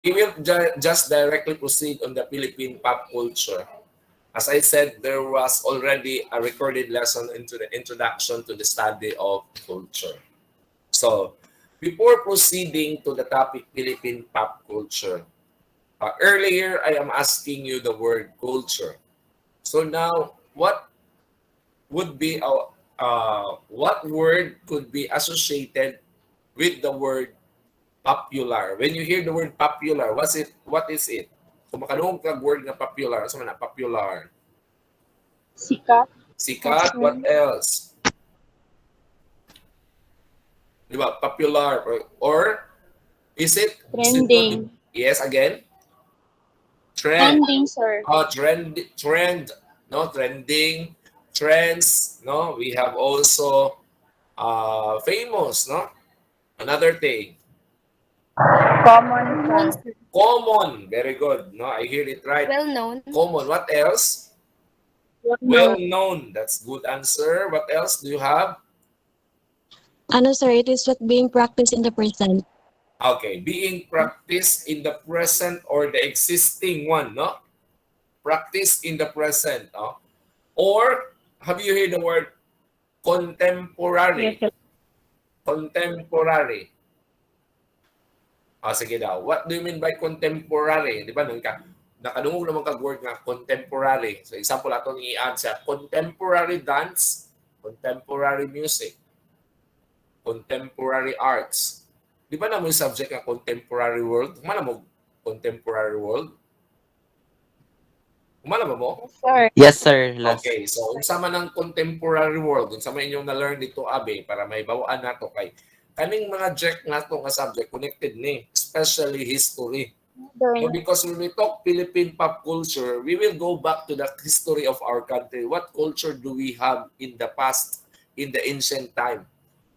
We will just directly proceed on the Philippine pop culture. As I said, there was already a recorded lesson into the introduction to the study of culture. So, before proceeding to the topic Philippine pop culture, earlier I am asking you the word culture. So now, would be what word could be associated with the word popular? When you hear the word popular, what is it? Kung makadungog kag word na popular, so na popular. Sikat. Sikat, what Popular. else? Di ba? Popular. Or is it synonym? Trending. Yes, again? Trend. Trending, sir. Trend, no? Trending, trends, no? We have also famous, no? Another thing. Common, Common, sir. sir. Common. Very good. No, I hear it right. Well known. Common. What else? Well Well known. known. That's good answer. What else do you have? Ano sir, it is what being practiced in the present. Okay, being practiced in the present or the existing one, no? Practice in the present, no? Or have you heard the word Yes, contemporary? sir. Contemporary. Sige daw. What do you mean by contemporary? Di ba, nakadungog naman kag word nga contemporary. So example ato ni i-add sa contemporary dance, contemporary music, contemporary arts. Di ba na mo yung subject nga contemporary world? Kumana mo contemporary world? Kumana ba mo? Yes, sir. Yes, sir. Last. Okay, so unsa man ang contemporary world, unsa man inyong na-learn dito abe para may bawaan nato kay kaning mga jack nato nga subject connected ni, especially history. So Modern. because when we talk Philippine pop culture, we will go back to the history of our country. What culture do we have in the past, in the ancient time?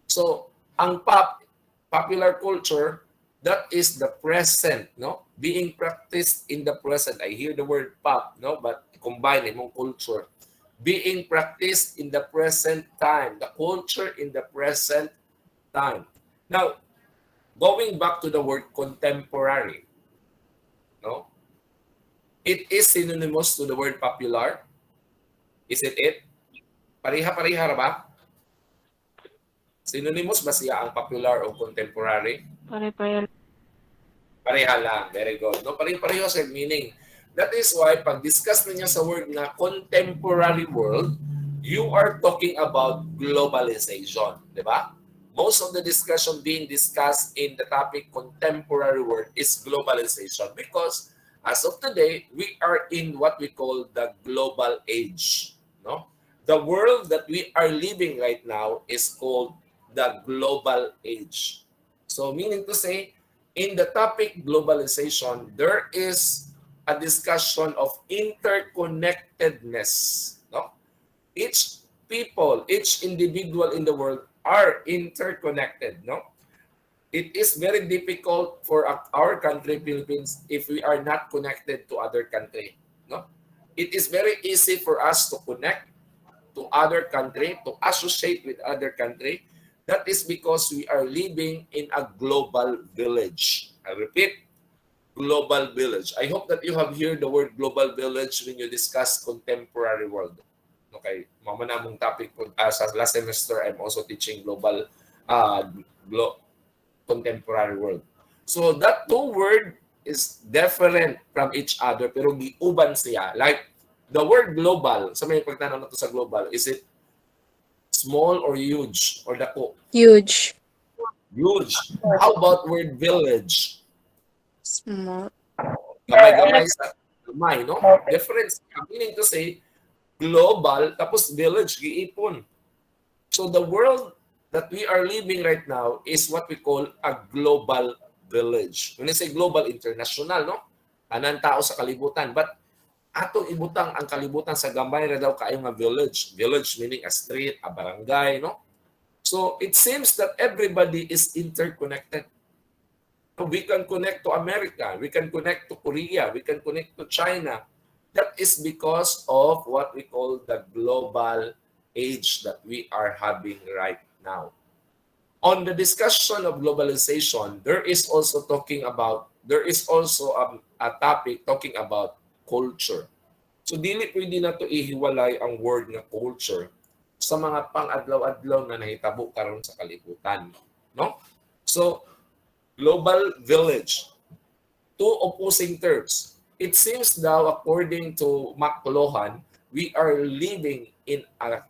So, ang popular culture, that is the present, no? Being practiced in the present. I hear the word pop, no? But combine imong culture. Being practiced in the present time. The culture in the present time. Now, going back to the word contemporary, no? It is synonymous to the word popular. Is it it? Pareha-pareha ra ba? Synonymous ba siya ang popular o contemporary? Pare-pare. Pareha lang. Very good. No, pareho sa meaning. That is why pag discuss niya sa word na contemporary world, you are talking about globalization, di ba? Most of the discussion being discussed in the topic contemporary world is globalization because as of today, we are in what we call the global age, no? The world that we are living right now is called the global age. So meaning to say, in the topic globalization, there is a discussion of interconnectedness. No? Each people, each individual in the world are interconnected. No? It is very difficult for our country, Philippines, if we are not connected to other country. No? It is very easy for us to connect to other country, to associate with other country. That is because we are living in a global village. I repeat, global village. I hope that you have heard the word global village when you discuss contemporary world. Okay, mama na mong topic po. Sa last semester, I'm also teaching global contemporary world. So that two word is different from each other pero giuban siya. Like the word global, sa may pagtanong na to sa global, is it small or huge or dako? Huge. Huge. How about word village? Small. Gamay-gamay sa gamay, no? Difference. Meaning to say, global, tapos village, giipon. So the world that we are living right now is what we call a global village. When I say global, international, no? Anang tao sa kalibutan. But atong ibutang ang kalibutan sa gamay na daw kayo nga village. Village meaning a street, a barangay, no? So it seems that everybody is interconnected. We can connect to America, we can connect to Korea, we can connect to China. That is because of what we call the global age that we are having right now. On the discussion of globalization, there is also talking about there is also a topic talking about culture. So dili pwede na to ihiwalay ang word nga culture sa mga pang-adlaw-adlaw na nahitabo karon sa kalibutan, no? So global village, two opposing terms. It seems daw according to McLuhan, we are living in a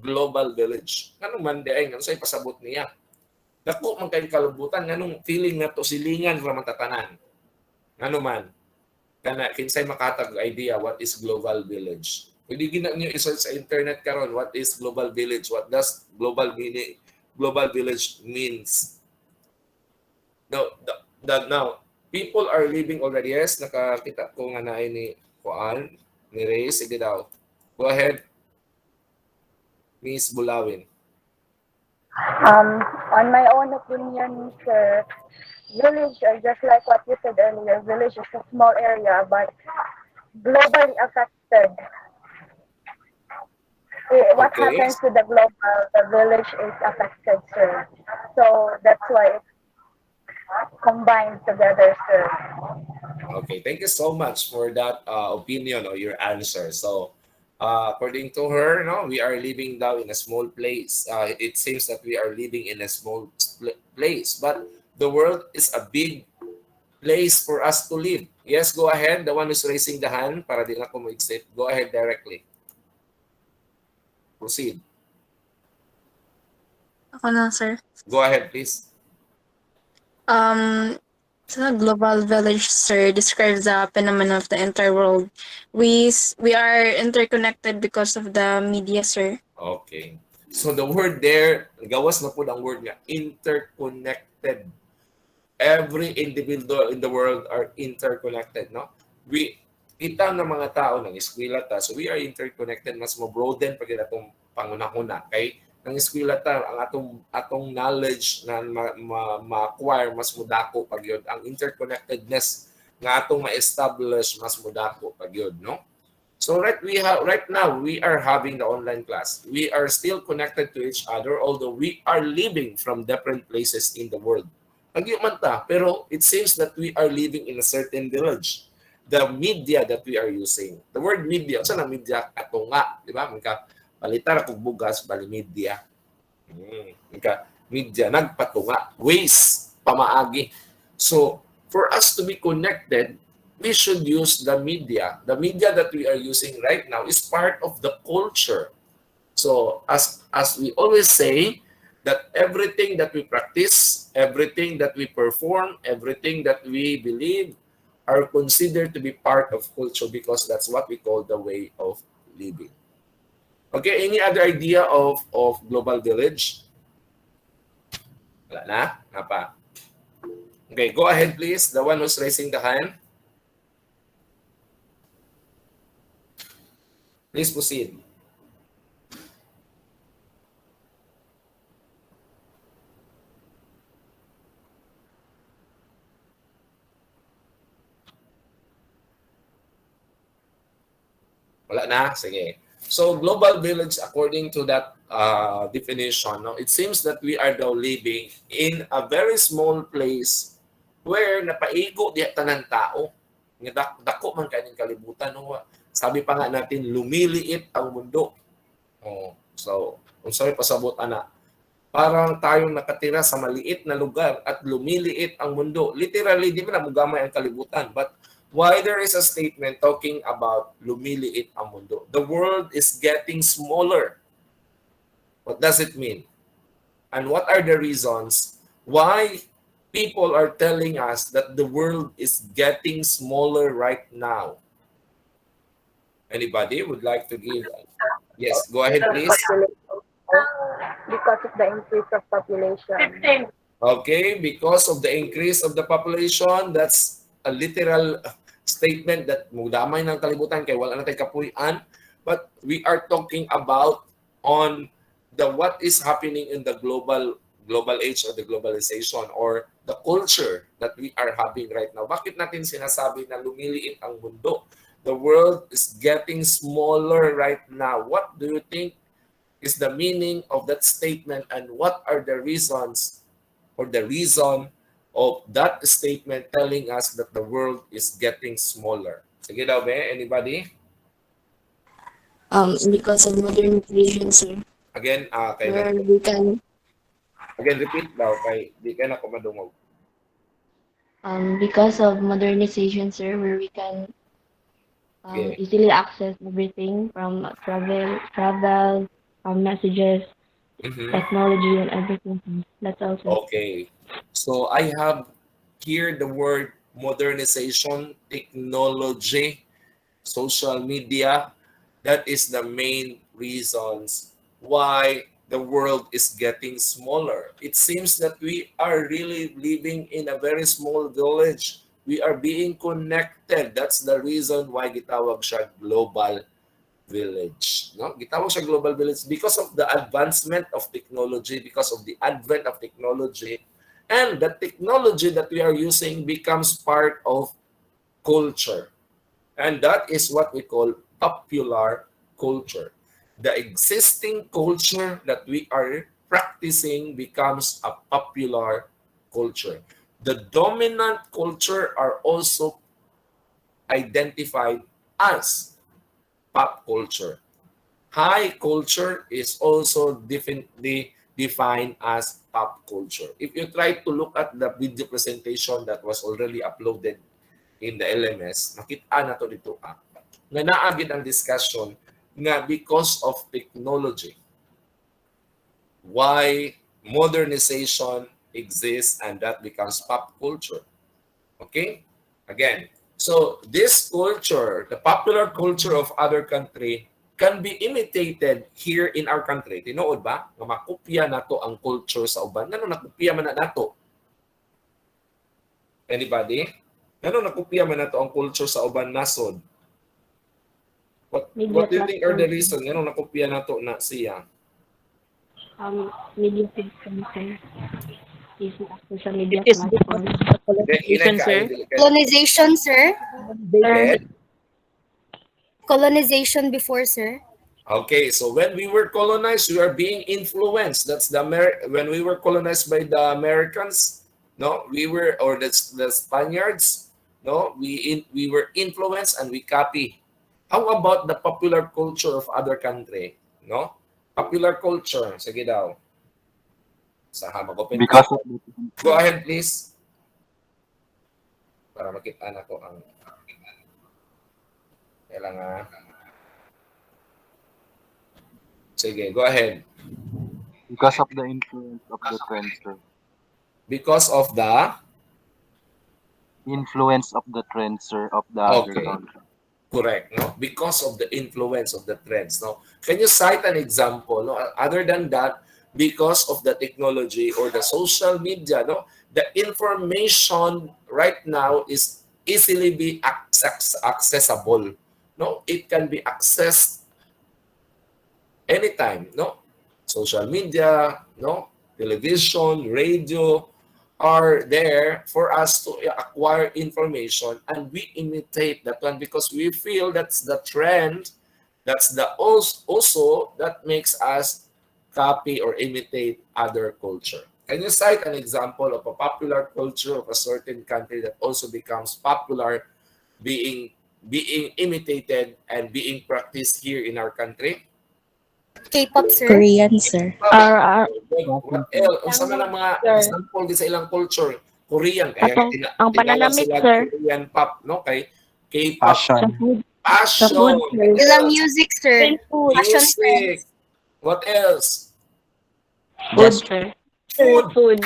global village. Ano man di ay sa ipasabot niya. Dako man kay kalibutan nganong feeling na to silingan ra man tatanan. Ano man kana kinsay makatag idea what is global village. Pwede gina niyo i-search sa internet karon what is global village, what does global village means. Now people are living already. Yes, nakakita ko nga na ni Juan ni Ray. Sige daw. Go ahead, Miss Bulawin. On my own opinion, sir, village are just like what you said earlier. Village is a small area, but globally affected. What Okay. happens to the global, the village is affected, sir. So that's why it's combined together, sir. Okay, thank you so much for that opinion or your answer. So, according to her, no, we are living now in a small place. It seems that we are living in a small place, but the world is a big place for us to live. Yes, go ahead. The one who's raising the hand, para di na ako mag-exit. Go ahead directly. Proceed. Ako na, sir. Go ahead, please. The global village, sir, describes the phenomenon of the entire world. We are interconnected because of the media, sir. Okay. So the word there, gawas na po ang word nga, interconnected. Every individual in the world are interconnected, no? Kita ng mga tao ng eskwela ta, so we are interconnected, mas mo broaden pag atong pangunahuna kay ng eskwela ta ang atong knowledge na ma-acquire mas mudako pag yun, ang interconnectedness nga atong ma-establish mas mudako pag yun, no? So right now we are having the online class. We are still connected to each other although we are living from different places in the world. Nagyo man ta, pero it seems that we are living in a certain village. The media that we are using. The word media, saan ang media? Katunga, di ba? Mika, palitar kung bugas, bali media. Mika, media, nagpatunga. Ways, pamaagi. So, for us to be connected, we should use the media. The media that we are using right now is part of the culture. So, as we always say, that everything that we practice, everything that we perform, everything that we believe, are considered to be part of culture because that's what we call the way of living. Okay, any other idea of global village? Wala na? Napa? Okay, go ahead please. The one who's raising the hand. Please proceed. Wala na? Sige. So, global village, according to that definition, no, it seems that we are now living in a very small place where napaigo di tanan tao. Dako man kaning kalibutan. No? Sabi pa nga natin, lumiliit ang mundo. Oh, so, kung sabi pasabot ana, parang tayong nakatira sa maliit na lugar at lumiliit ang mundo. Literally, di ba namugamay ang kalibutan? But why there is a statement talking about lumiliit ang mundo? The world is getting smaller. What does it mean? And what are the reasons why people are telling us that the world is getting smaller right now? Anybody would like to give? Yes, go ahead, please. Because of the increase of population. Okay, because of the increase of the population, that's a literal statement that mudamay ng kalibutan kay wala na tay kapuy-an, but we are talking about on the what is happening in the global age or the globalization or the culture that we are having right now. Bakit natin sinasabi na lumiliit ang mundo? The world is getting smaller right now. What do you think is the meaning of that statement and what are the reasons or the reason of that statement telling us that the world is getting smaller? Sige daw, be. Anybody? Because of modernization, sir, Again, where we can, again, repeat daw kay di ka na ko madungog. because of modernization, sir, where we can Okay. easily access everything from travel, messages, Mhm. technology, and everything. That's all, sir. Okay. So I have here the word modernization, technology, social media. That is the main reasons why the world is getting smaller. It seems that we are really living in a very small village. We are being connected. That's the reason why gitawag siya global village. No? Gitawag siya global village because of the advancement of technology, because of the advent of technology, and the technology that we are using becomes part of culture. And that is what we call popular culture. The existing culture that we are practicing becomes a popular culture. The dominant culture are also identified as pop culture. High culture is also definitely defined as pop culture. If you try to look at the video presentation that was already uploaded in the LMS, makita na to dito nga naagid ang discussion nga because of technology, why modernization exists and that becomes pop culture. Okay? Again, so this culture, the popular culture of other country, can be imitated here in our country. Tinuod ba? Nga makopya nato ang culture sa uban. Ngano nakopya man na nato? Anybody? Ngano nakopya man nato ang culture sa uban nasod? Media What do you think are the platforms, reason? Ngano nakopya nato na siya? media platforms, sir. Is social media It is because platforms. of the Hinay colonization, ka, sir. Colonization, sir. Sir, Colonization before, sir. Okay, so when we were colonized, we are being influenced. That's the when we were colonized by the Americans, no, we were or the Spaniards, no, we were influenced and we copy. How about the popular culture of other country, no? Popular culture, sige daw. Sa mag-open Because ka. of the Go ahead, please. Para makita na ko ang kailangan. Sige, go ahead. because of the influence of the trend, sir. Because of the Influence of the trend, sir, of the other okay. country. Correct, no? Because of the influence of the trends, no? Can you cite an example, no? Other than that, because of the technology or the social media, no? The information right now is easily be accessible, no? It can be accessed anytime, no? Social media, no? Television, radio are there for us to acquire information and we imitate that one because we feel that's the trend, that's the also that makes us copy or imitate other culture. Can you cite an example of a popular culture of a certain country that also becomes popular, being imitated and being practiced here in our country? K-pop, sir. Korean, sir. What else? Unsa man ang mga sir. example di sa ilang culture? Korean kaya Atong, ang tinawag pananamit, sila sir. Korean pop, no? Kay K-pop, Passion. Sa food, passion, sir. Ilang music, sir. Plain food. Fashion music. What else? Food, sir. Food. Food.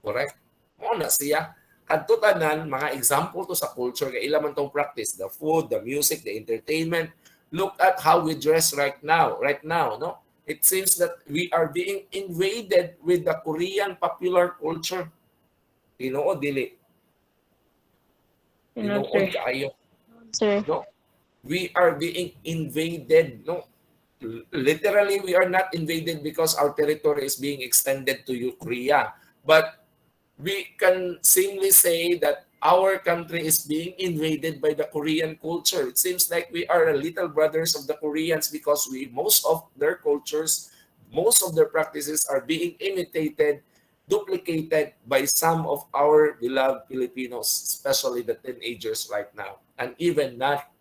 Correct. Mo na siya. Kadto tanan mga example to sa culture kay ila man tong practice, the food, the music, the entertainment. Look at how we dress right now, no? It seems that we are being invaded with the Korean popular culture. Tinuod dili. Sir. Tinuod kaayo. Sir. No? We are being invaded, no? Literally, we are not invaded because our territory is being extended to Korea. But we can simply say that our country is being invaded by the Korean culture. It seems like we are little brothers of the Koreans because most of their cultures, most of their practices are being imitated duplicated by some of our beloved Filipinos, especially the teenagers right now. And even not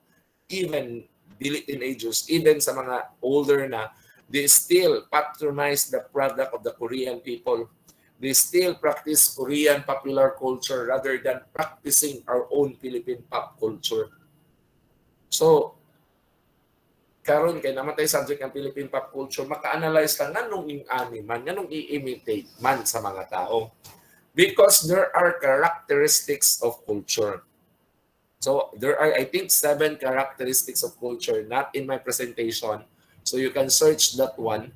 even dili teenagers, even sa mga older na, they still patronize the product of the Korean people. They still practice Korean popular culture rather than practicing our own Philippine pop culture. So, karon kay namatay subject ang Philippine pop culture, maka-analyze ka nganong ing-ani man, nganong i-imitate man sa mga tao. Because there are characteristics of culture. So there are, I think, 7 characteristics of culture, not in my presentation. So you can search that one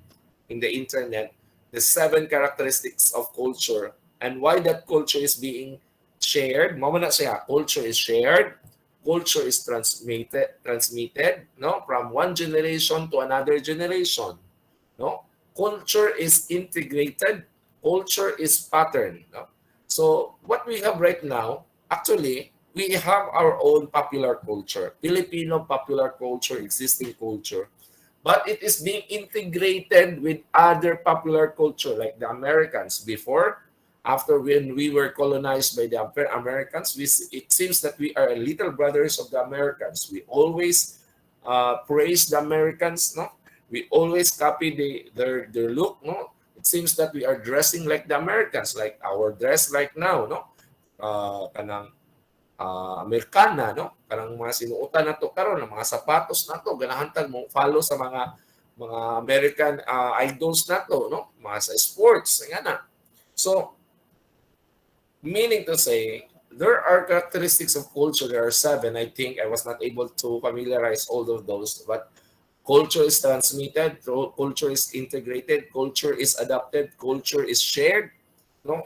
in the internet, the 7 characteristics of culture and why that culture is being shared. Mao na siya, culture is shared, culture is transmitted, no, from one generation to another generation, no? Culture is integrated, culture is pattern, no? So what we have right now, actually, we have our own popular culture, Filipino popular culture, existing culture, but it is being integrated with other popular culture like the Americans. Before, after when we were colonized by the Americans, it seems that we are little brothers of the Americans. We always praise the Americans, no? We always copy their look, no? It seems that we are dressing like the Americans, like our dress right now, no? Kanang Amerikana, no? Kanang mga sinuotan na to karon, mga sapatos na to, ganahan tag mo follow sa mga American idols na to, no? Mga sa sports, nga na. So, meaning to say, there are characteristics of culture. There are 7. I think I was not able to familiarize all of those, but culture is transmitted, culture is integrated, culture is adapted, culture is shared, no?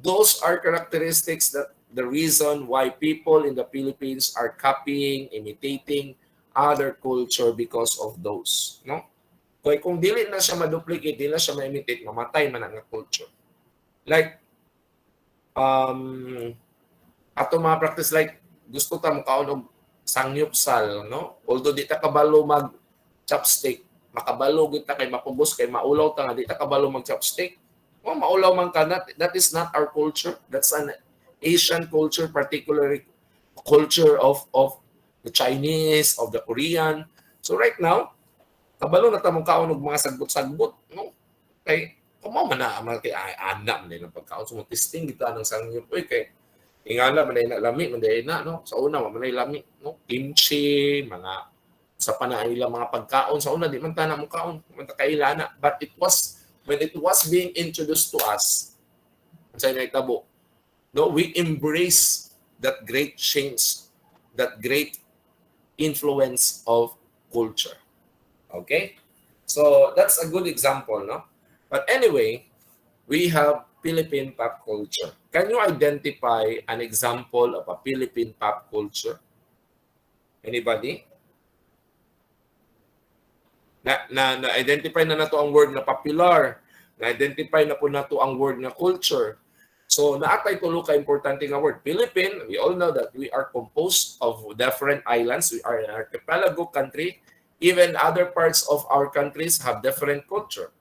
Those are characteristics that the reason why people in the Philippines are copying, imitating other culture because of those, no? Kung dili na siya ma-duplicate, dili na siya ma-imitate, mamatay man ang culture. Like, ato mga practice, like, gusto ta mo kaon og sangyupsal, no? Although di ta kabalo mag chopstick, makabalo gid ta kay mapubos kay maulaw ta nga di ta kabalo mag chopstick. Oh, maulaw man ka, that is not our culture. That's an Asian culture, particularly culture of the Chinese, of the Korean. So right now, kabalo na ta mong kaon og mga sagbot-sagbot, no? Kay kumaw man na amal kay anak man ng pagkaon, so testing kita ng sangyup kay ingala man na lami man na, no? Sa una man lami, no? Kimchi, mga sa panahon nila mga pagkaon sa una di man ta na mo kaon, man ta kailana, but it was when it was being introduced to us sa naitabo, no, we embrace that great change, that great influence of culture. Okay, so that's a good example, no? But anyway, we have Philippine pop culture. Can you identify an example of a Philippine pop culture? Anybody? Na-identify na nato ang word na popular. Na-identify na po nato ang word na culture. So, naatay tulo ka importante nga word. Philippine, we all know that we are composed of different islands. We are an archipelago country. Even other parts of our countries have different culture.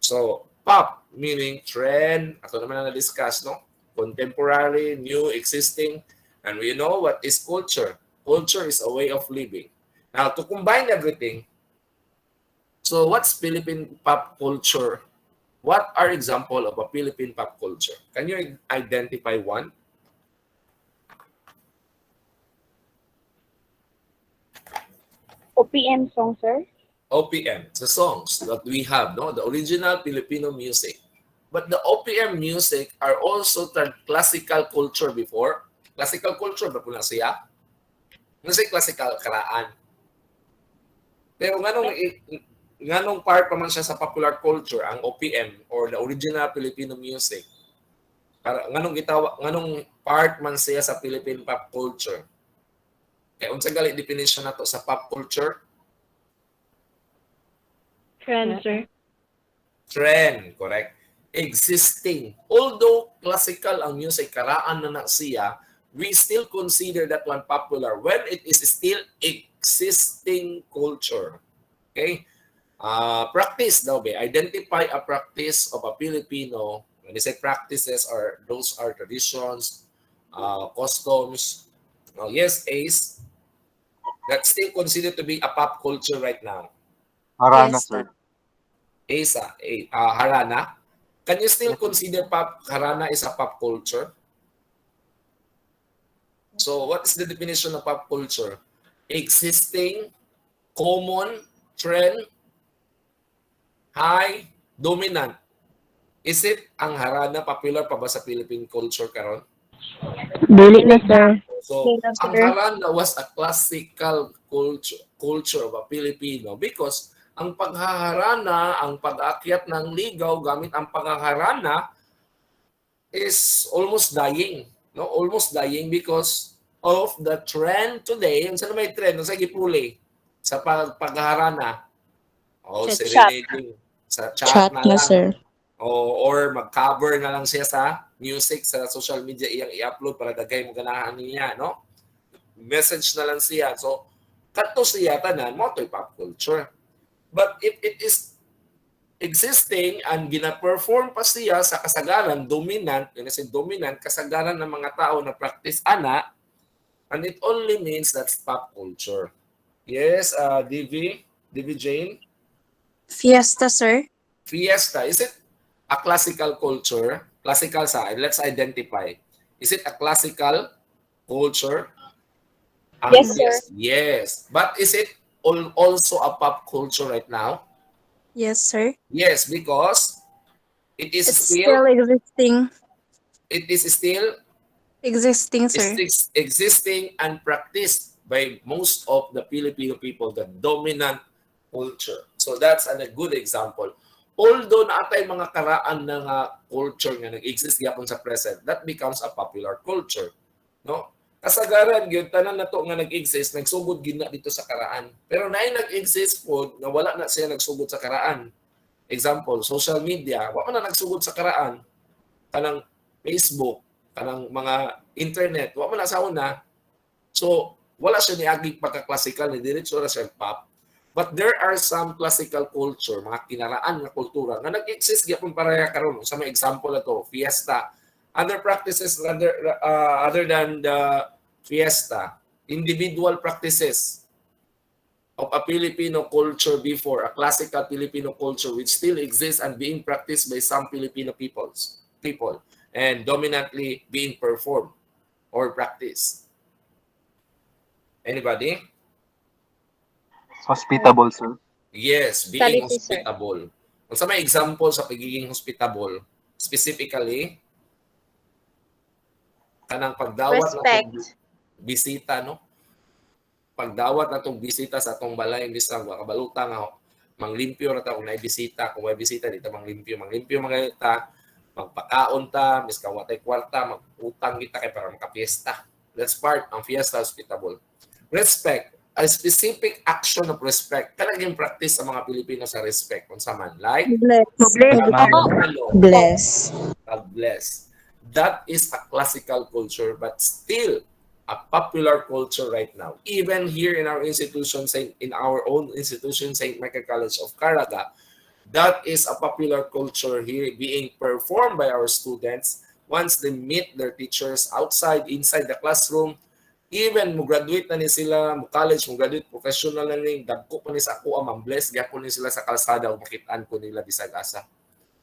So, pop, meaning trend, ato naman na na-discuss, no? Contemporary, new, existing. And we know what is culture. Culture is a way of living. Now, to combine everything, so what's Philippine pop culture? What are example of a Philippine pop culture? Can you identify one? OPM song, sir. OPM, the songs that we have, no, the original Filipino music. But the OPM music are also classical culture before. Classical culture ba po na siya? Music classical karaan. Pero nganong part pa man siya sa popular culture ang OPM or the original Filipino music? Para nganong part man siya sa Philippine pop culture? Kaya unsa gali definition nato sa pop culture? Trend, sir. Trend, correct. Existing. Although classical ang music, karaan na siya, we still consider that one popular when it is still existing culture. Okay? Practice daw ba? Identify a practice of a Filipino When they say practices, those are traditions, customs. Yes, Ace, that's still considered to be a pop culture right now. Harana, Yes, sir. Ace, Harana. Can you still Yes, sir. consider Harana is a pop culture? So what is the definition of pop culture? Existing, common, trend, high, dominant. Is it ang harana popular pa ba sa Philippine culture karon? Dili na, sir. So, yes, ang sir. harana was a classical culture of a Filipino because ang paghaharana, ang pag-akyat ng ligaw gamit ang paghaharana is almost dying. No, almost dying because of the trend today. Ang saan may trend? Ang sa gipuli sa pagharana. Si Chat. Rene sa chat Chat na na, lang. sir. Or mag-cover na lang siya sa music sa social media iyang i-upload para dagay mo ganahan niya, no? Message na lang siya. So, kato siya tanan mo to'y pop culture. But if it is existing and gina-perform pa siya sa kasagaran, dominant, dominant, kasagaran ng mga tao na practice ana, and it only means that's pop culture. Yes, DV Jane? Fiesta, sir. Fiesta, is it a classical culture? Classical side, let's identify. Is it a classical culture? Yes, sir. Yes. But is it also a pop culture right now? Yes, sir. Yes, because it is It's still still existing. it is still Existing, sir. existing and practiced by most of the Filipino people, the dominant culture. So that's a good example. Although naatay mga karaan ng culture nga nag-exist gyapon sa present, that becomes a popular culture. No? Kasagaran gyud tanan nato nga nag-exist, nagsugod gid na dito sa karaan. Pero naay nag-exist pod nga wala na siya nagsugod sa karaan. Example, social media, wa man na nagsugod sa karaan. Kanang Facebook, kanang mga internet, wa man na sa una. So, wala siya niaging pagka-classical, ni diretso ra siya pop. But there are some classical culture, mga kinaraan nga kultura, nga nag-exist gyapon pareha karon. Sa mga example na to, fiesta, other practices other than the fiesta, individual practices of a Filipino culture before, a classical Filipino culture which still exists and being practiced by some Filipino people and dominantly being performed or practiced. Anybody? Hospitable, sir. Yes, being Hospitality, sir. hospitable. Kung sa may example sa pagiging hospitable, specifically, kanang pagdawat na Respect. bisita, no? Pagdawat na itong bisita sa atong balay, imbis na makabaluta nga, manglimpyo na ta kung naibisita, kung may bisita, dito manglimpyo mga ta, magpakaon ta, mis kawatay kwarta, magutang kita kay para makapiesta. That's part ng fiesta hospitable. Respect, a specific action of respect. Talagang practice sa mga Pilipino sa respect. Kung sa man, like, Bless. Bless. God bless. That is a classical culture, but still a popular culture right now. Even here in our institution, in our own institution, St. Michael College of Caraga, that is a popular culture here being performed by our students once they meet their teachers outside, inside the classroom. Even mo graduate na ni sila, mo college, mo graduate professional na ni, dagko pa ni sa ako, bless, gyapon ni sila sa kalsada, o makitaan ko nila bisag asa.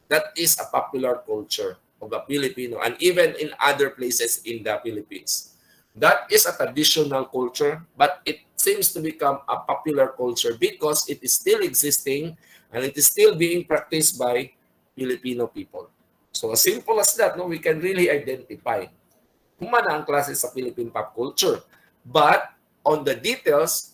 That is a popular culture of the Filipino and even in other places in the Philippines. That is a traditional culture, but it seems to become a popular culture because it is still existing and it is still being practiced by Filipino people. So as simple as that, no, we can really identify humana ang klase sa Philippine pop culture. But on the details,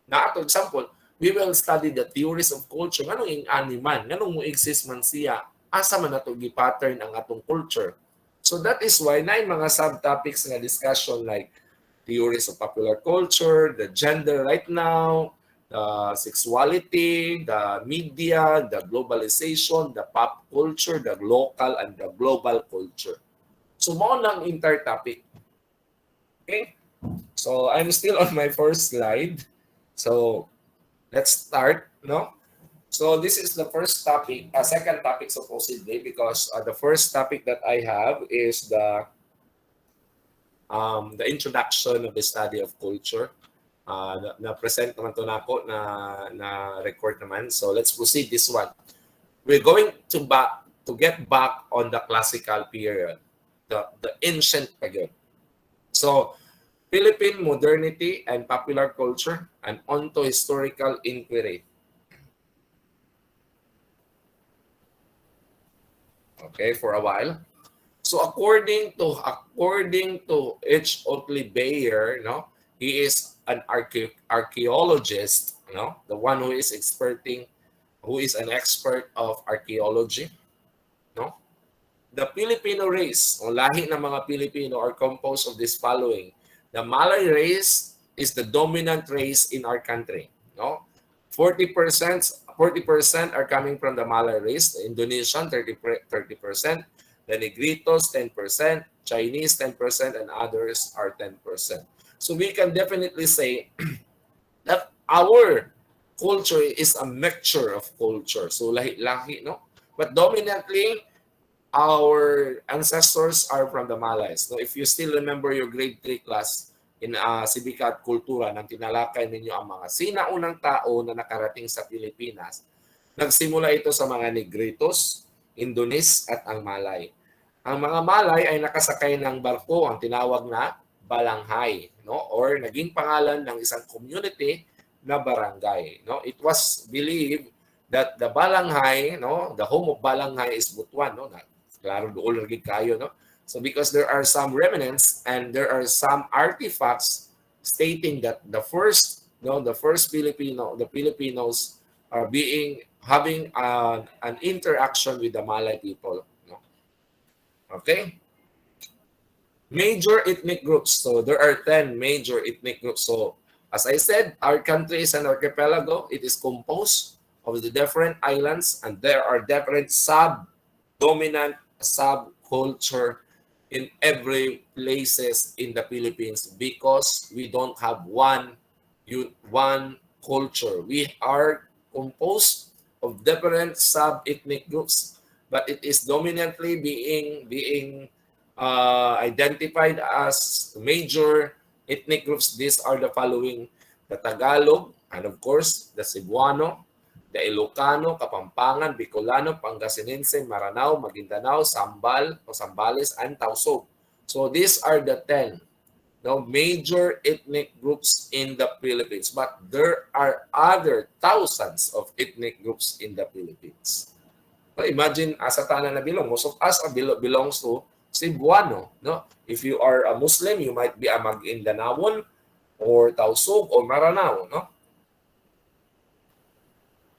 na ato example, we will study the theories of culture. Nganong ing-ani man, nganong mo exist man siya, asa man nato gi-pattern ang atong culture. So that is why na mga subtopics nga discussion like theories of popular culture, the gender right now, the sexuality, the media, the globalization, the pop culture, the local and the global culture. So, mo lang entire topic. Okay? So, I'm still on my first slide. So, let's start, no? So this is the first topic, second topic supposedly, because the first topic that I have is the introduction of the study of culture. Na-present naman to na ako na record naman. So let's proceed this one. We're going to get back on the classical period, the ancient period. So Philippine modernity and popular culture, and onto historical inquiry. Okay, for a while. So according to H. Otley Bayer, no, he is an archaeologist, the one who is an expert of archaeology, no. The Filipino race, o lahi ng mga Pilipino, are composed of this following. The Malay race is the dominant race in our country, no. 40% are coming from the Malay race, the Indonesian 30%, the Negritos 10%, Chinese 10%, and others are 10%. So we can definitely say that our culture is a mixture of culture. So lahi-lahi, no? But dominantly, our ancestors are from the Malays. No, if you still remember your grade 3 class in Sibika at Kultura, nang tinalakay ninyo ang mga sinaunang tao na nakarating sa Pilipinas, nagsimula ito sa mga Negritos, Indones, at ang Malay. Ang mga Malay ay nakasakay ng barko, ang tinawag na balanghay, no? Or naging pangalan ng isang community na barangay, no? It was believed that the balanghay, no, the home of balanghay is Butuan, no? Klaro doon lagi kayo, no? So because there are some remnants and there are some artifacts stating that the first Filipinos are having an interaction with the Malay people, no? Okay? Major ethnic groups. So there are 10 major ethnic groups. So as I said, our country is an archipelago. It is composed of the different islands, and there are different dominant subculture in every places in the Philippines because we don't have one culture. We are composed of different sub-ethnic groups, but it is dominantly being identified as major ethnic groups. These are the following: the Tagalog, and of course, the Cebuano, the Ilocano, Kapampangan, Bicolano, Pangasinense, Maranao, Maguindanao, Sambales, and Tausug. So these are the 10 major ethnic groups in the Philippines. But there are other thousands of ethnic groups in the Philippines. So imagine, sa tanan na bilong, most of us belongs to Cebuano. No? If you are a Muslim, you might be a Maguindanaon or Tausug or Maranao. No?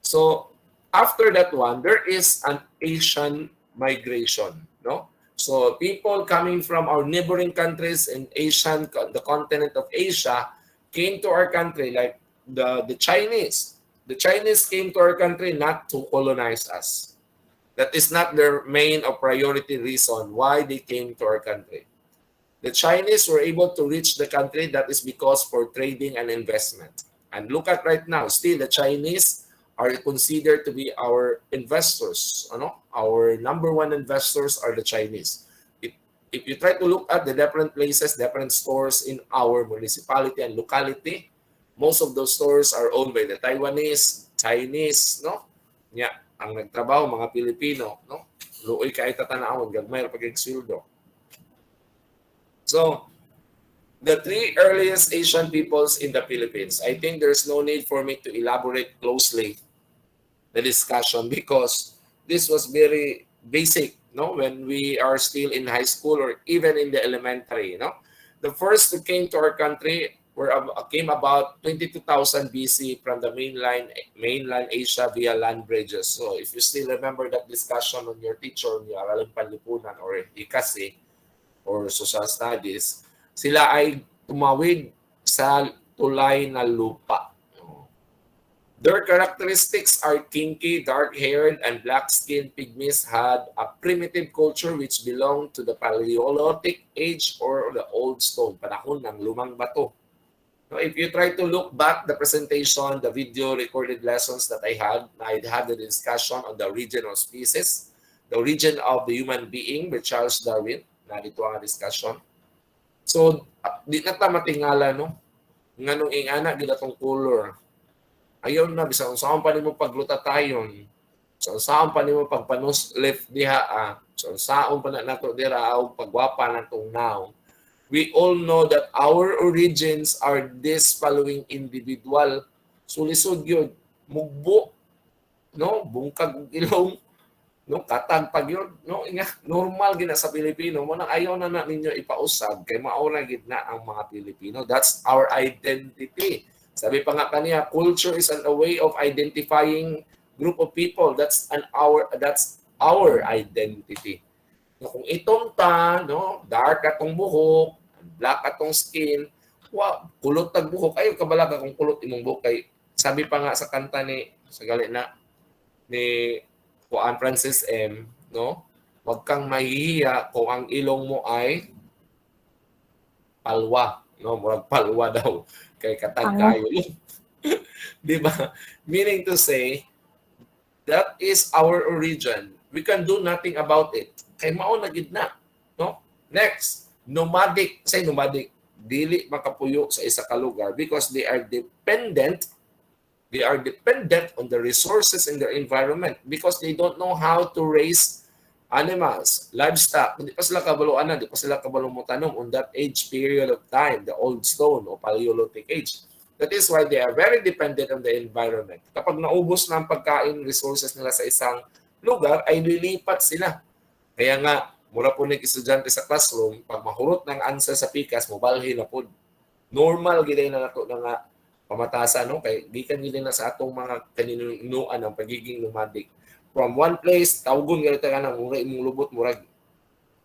So after that one, there is an Asian migration. No? So people coming from our neighboring countries in the continent of Asia, came to our country, like the Chinese. The Chinese came to our country not to colonize us. That is not their main or priority reason why they came to our country. The Chinese were able to reach the country, that is because for trading and investment. And look at right now, still the Chinese are considered to be our investors. Our number one investors are the Chinese. If you try to look at the different places, different stores in our municipality and locality, most of those stores are owned by the Taiwanese, Chinese, no? Yeah, ang nagtrabaho mga Pilipino, no? Luoy kay tatanawon gagmay ra pagigsildo. So, the three earliest Asian peoples in the Philippines. I think there's no need for me to elaborate closely the discussion because this was very basic, no? When we are still in high school or even in the elementary, no? The first who came to our country came about 22,000 BC from the mainland Asia via land bridges. So if you still remember that discussion on your teacher, ni Araling Panlipunan or Ikasi or Social Studies, sila ay tumawid sa tulay na lupa. Their characteristics are kinky, dark-haired, and black-skinned pygmies had a primitive culture which belonged to the Paleolithic age or the Old Stone, panahon ng lumang bato. No, if you try to look back the presentation, the video recorded lessons that I had the discussion on the origin of species, the origin of the human being with Charles Darwin, na dito ang discussion. So, di na ta matingala, no? Nga nung ingana, gila tong color. Ayaw na, bisang saan pa nimo pagluta tayon. Saan pa nimo pagpanus left diha, saan pa na nato dira, o pagwapa natong now. We all know that our origins are this following individual. Sulisod yun. Mugbo, no? Bungkag og ilong, no? Katag pag yun, no? Normal gina sa Pilipino. Munang ayaw na ninyo ipausab kay mao na gid na ang mga Pilipino. That's our identity. Sabi pa nga kaniya, culture is a way of identifying group of people. That's our identity. No, kung itong ta, no, dark atong buhok, black atong skin, kulot tag buhok, ayo kabalaga kung kulot imong buhok kay sabi pa nga sa kanta ni sa gali na ni Juan Francis M, no? Huwag kang mahihiya kung ang ilong mo ay palwa, no? Murag palwa daw kay katag kayo. Di ba? Meaning to say, that is our origin. We can do nothing about it. Kay mao na gid na, no? Next, nomadic. Say nomadic, dili makapuyo sa isa ka lugar because they are dependent on the resources in their environment because they don't know how to raise animals, livestock. Hindi pa sila kabaluan na, hindi pa sila kabalong mutanom on that age period of time, the old stone o Paleolithic age. That is why they are very dependent on the environment. Kapag naubos na ang pagkain resources nila sa isang lugar, ay lilipat sila. Kaya nga, mura po estudyante sa classroom, pag mahurot ng answer sa pikas, mobalhin na po. Normal gilay na nato na nga pamatasa, no? Kaya gikan gilay na sa atong mga kaninuan ang pagiging nomadic. From one place, tawgon gilay ka na, mura imong lubot, murag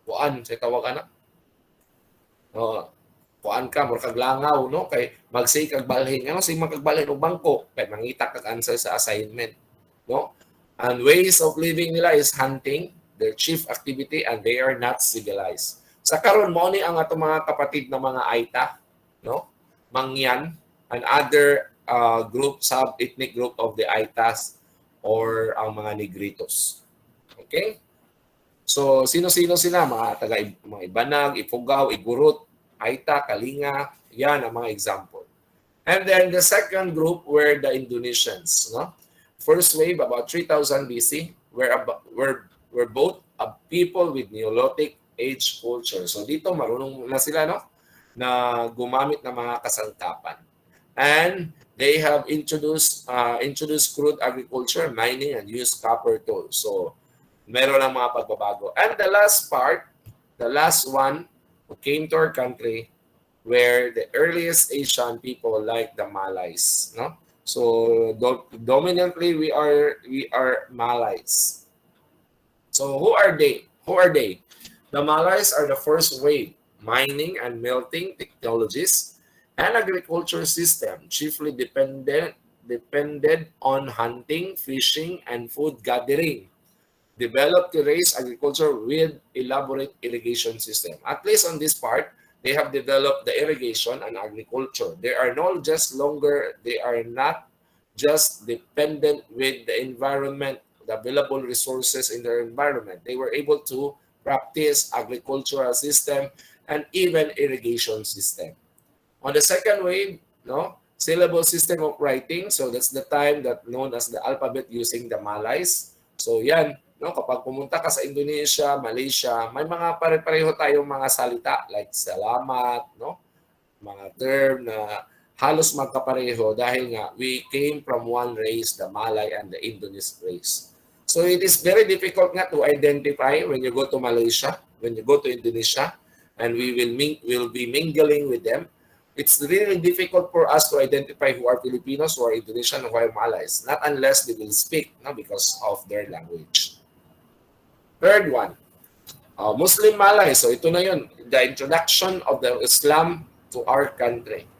kuan, sa tawag anak. Kuan ka, mura kag langaw, no? Kay magsay kag balhin. Ano say magkagbalhin og bangko? Kay mangita kag answer sa assignment, no? And ways of living nila is hunting, their chief activity, and they are not civilized. Sa karon mo ni ang ato mga kapatid na mga Aita, no? Mangyan and other sub-ethnic group of the Aitas or ang mga Negritos. Okay? So sino-sino sila? Mga Ibanag, Ifugao, Igurut, Aita, Kalinga, yan ang mga example. And then the second group were the Indonesians, no? First wave about 3000 BC were both people with Neolithic age culture. So dito marunong na sila, no, na gumamit ng mga kasangkapan. And they have introduced crude agriculture, mining, and used copper tools. So meron ng mga pagbabago. And the last one who came to our country were the earliest Asian people like the Malays, no? So dominantly we are Malays. So who are they? The Malays are the first wave mining and melting technologies and agriculture system chiefly depended on hunting, fishing, and food gathering. Developed to raise agriculture with elaborate irrigation system. At least on this part, they have developed the irrigation and agriculture. They are not just dependent with the environment, the available resources in their environment. They were able to practice agricultural system and even irrigation system. On the second wave, no, syllable system of writing. So that's the time that known as the alphabet using the Malays. So yan, no, kapag pumunta ka sa Indonesia, Malaysia, may mga pare-pareho tayong mga salita like salamat, no? Mga term na halos magkapareho dahil nga we came from one race, the Malay and the Indonesian race. So it is very difficult nga to identify when you go to Malaysia, when you go to Indonesia, and we will be mingling with them. It's really difficult for us to identify who are Filipinos, who are Indonesian, who are Malays, not unless they will speak, no, because of their language. Third one, Muslim Malay. So ito na yun, the introduction of the Islam to our country.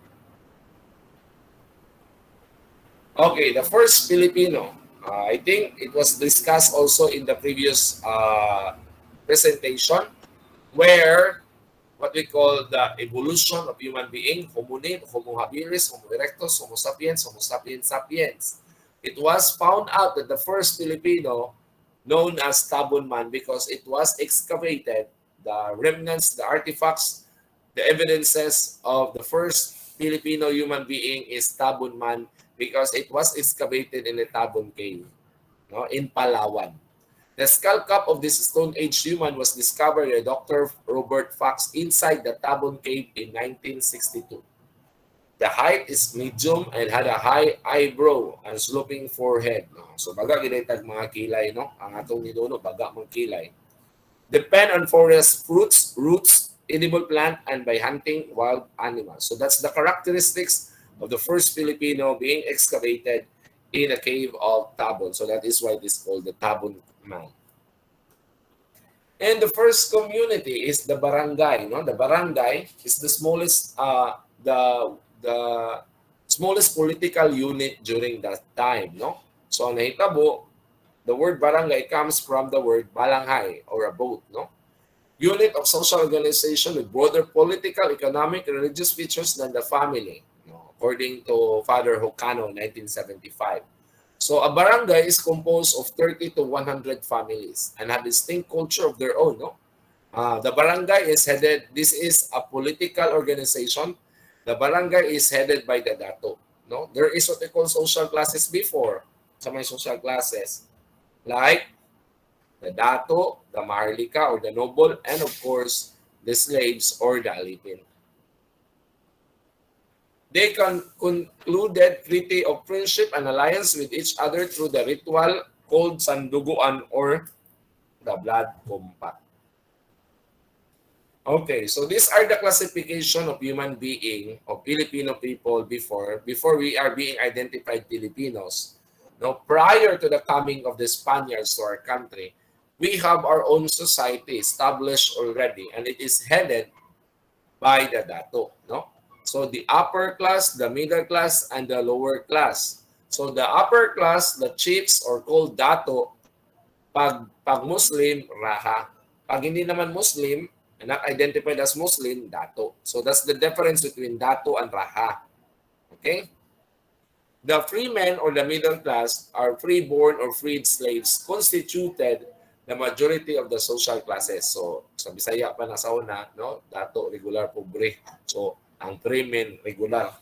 Okay, the first Filipino. I think it was discussed also in the previous presentation where what we call the evolution of human being, hominid, Homo habilis, Homo erectus, Homo sapiens sapiens. It was found out that the first Filipino known as Tabon Man because it was excavated, the remnants, the artifacts, the evidences of the first Filipino human being is Tabon Man because it was excavated in the Tabon Cave, no, in Palawan. The skull cap of this Stone Age human was discovered by Dr. Robert Fox inside the Tabon Cave in 1962. The height is medium and had a high eyebrow and sloping forehead. No? So baga ginitag mga kilay, no? Ang atong ninuno, baga mga kilay. Depend on forest fruits, roots, edible plant, and by hunting wild animals. So that's the characteristics of the first Filipino being excavated in a cave of Tabon. So that is why it is called the Tabon Man. And the first community is the barangay. No, the barangay is the smallest, the smallest political unit during that time. No, so nahitabo, the word barangay comes from the word balanghay or a boat. No, unit of social organization with broader political, economic, and religious features than the family. No, according to Father Hocano, 1975. So a barangay is composed of 30 to 100 families and have distinct culture of their own. No? The barangay is headed, this is a political organization. The barangay is headed by the dato. No? There is what they call social classes before. Sa may social classes. Like the dato, the maharlika or the noble, and of course, the slaves or the alipin. They concluded treaty of friendship and alliance with each other through the ritual called sanduguan or the blood compact. Okay, so these are the classification of human being, of Filipino people before we are being identified Filipinos. Now, prior to the coming of the Spaniards to our country, we have our own society established already, and it is headed by the dato, no? So the upper class, the middle class, and the lower class. So the upper class, the chiefs or called dato, pag Muslim, raha. Pag hindi naman Muslim, not identified as Muslim, dato. So that's the difference between dato and raha. Okay? The free men or the middle class are free-born or freed slaves constituted the majority of the social classes. So sa Bisaya pa na sa una, no? Dato, regular, pobre. So ang free men, regular.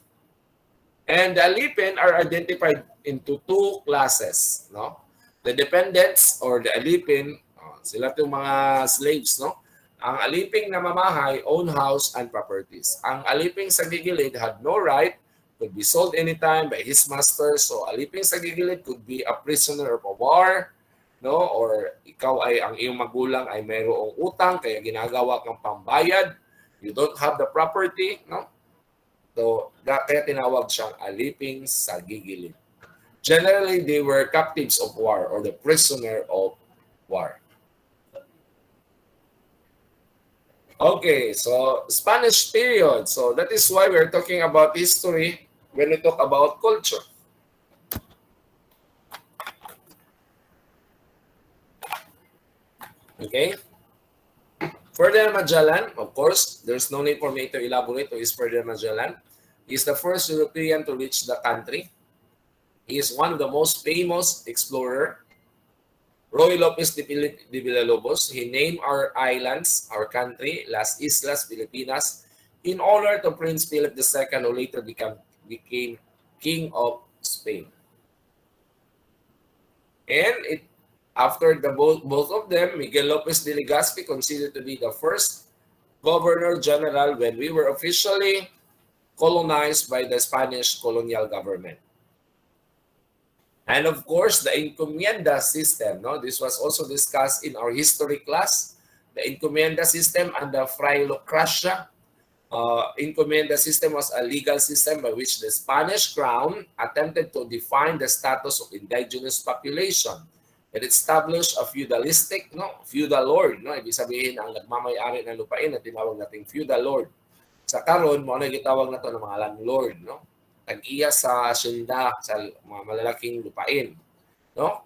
And the alipin are identified into two classes, no? The dependents or the alipin, sila itong mga slaves, no? Ang aliping na mamahay, own house and properties. Ang aliping sa gigilid had no right, could be sold anytime by his master. So aliping sa gigilid could be a prisoner of war, no? Or ikaw ay ang iyong magulang ay mayroong utang kaya ginagawa kang pambayad. You don't have the property, no? So kaya tinawag siyang aliping sa gigilid. Generally, they were captives of war or the prisoner of war. Okay, so Spanish period. So that is why we're talking about history when we talk about culture. Okay? Ferdinand Magellan, of course, there's no need for me to elaborate who is Ferdinand Magellan. He's the first European to reach the country. He is one of the most famous explorer. Roy Lopez de Villalobos, he named our islands, our country, Las Islas Filipinas, in honor to Prince Philip II, who later became King of Spain. And after both of them, Miguel Lopez de Legazpi considered to be the first Governor General when we were officially colonized by the Spanish colonial government. And of course, the encomienda system. No? This was also discussed in our history class. The encomienda system and the philocracia. Encomienda system was a legal system by which the Spanish crown attempted to define the status of indigenous population. It established a feudalistic, no, feudal lord, no, ibig sabihin ang nagmamay-ari ng lupain na tinawag nating feudal lord. Sa karon mo na gitawag na to ng mga landlord, no? Tag-iya sa syenda sa mga malalaking lupain, no?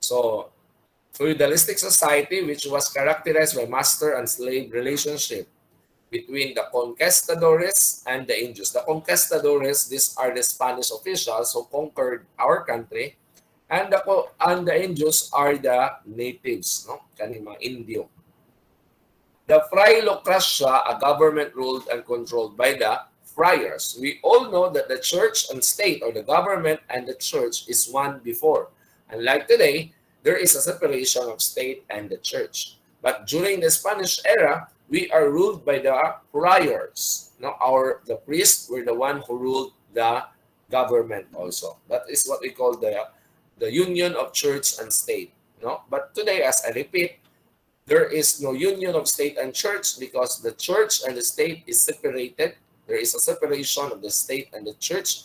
So, feudalistic society which was characterized by master and slave relationship. between the conquistadores and the Indios. The conquistadores, these are the Spanish officials who conquered our country, and the Indios are the natives, no? Kani mga Indio. The Philocracia, a government ruled and controlled by the friars. We all know that the church and state, or the government and the church, is one before. Unlike today, there is a separation of state and the church. But during the Spanish era, we are ruled by the friars. No, the priests were the one who ruled the government also. That is what we call the union of church and state. No, but today, as I repeat, there is no union of state and church because the church and the state is separated. There is a separation of the state and the church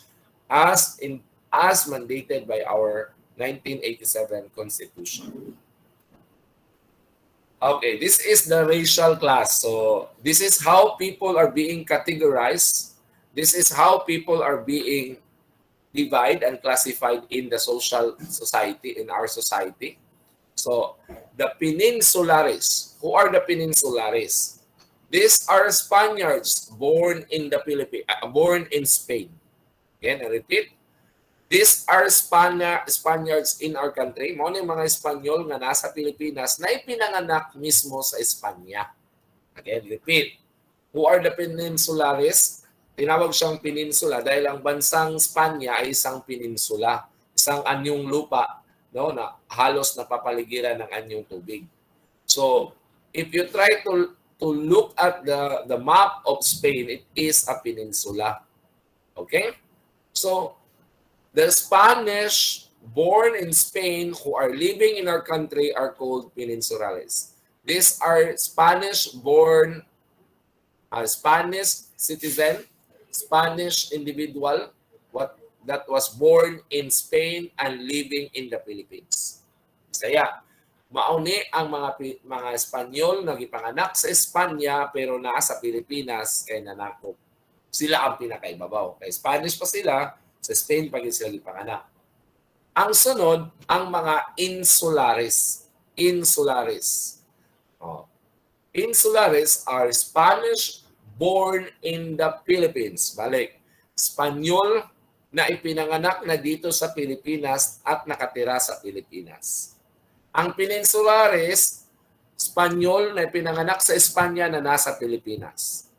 as mandated by our 1987 Constitution. Okay, this is the racial class. So this is how people are being categorized. This is how people are being divided and classified in the in our society. So the Peninsulares, who are the Peninsulares? These are Spaniards born in the Philippines, born in Spain. Again, I repeat, these are Spaniards in our country. Mga mga Espanyol nga nasa Pilipinas na ipinanganak mismo sa Espanya. Again, repeat, who are the Peninsulares? Tinawag siyang peninsula dahil ang bansang Spanya ay isang peninsula, isang anyong lupa, no, na halos napapaligiran ng anyong tubig. So, if you try to look at the map of Spain, it is a peninsula. Okay? So, the Spanish born in Spain who are living in our country are called Peninsulares. These are Spanish-born, Spanish citizen, Spanish individual, that was born in Spain and living in the Philippines. Kaya, mauni ang mga Espanyol na gipanganak sa Espanya pero nasa Pilipinas kay nanakop. Sila ang pinakaibabaw. Kay Spanish pa sila, sa Spain pa sila gipanganak. Ang sunod, ang mga Insulares. Insulares. Insulares are Spanish born in the Philippines. Balik, Espanyol na ipinanganak na dito sa Pilipinas at nakatira sa Pilipinas. Ang Peninsulares, Espanyol na ipinanganak sa Espanya na nasa Pilipinas.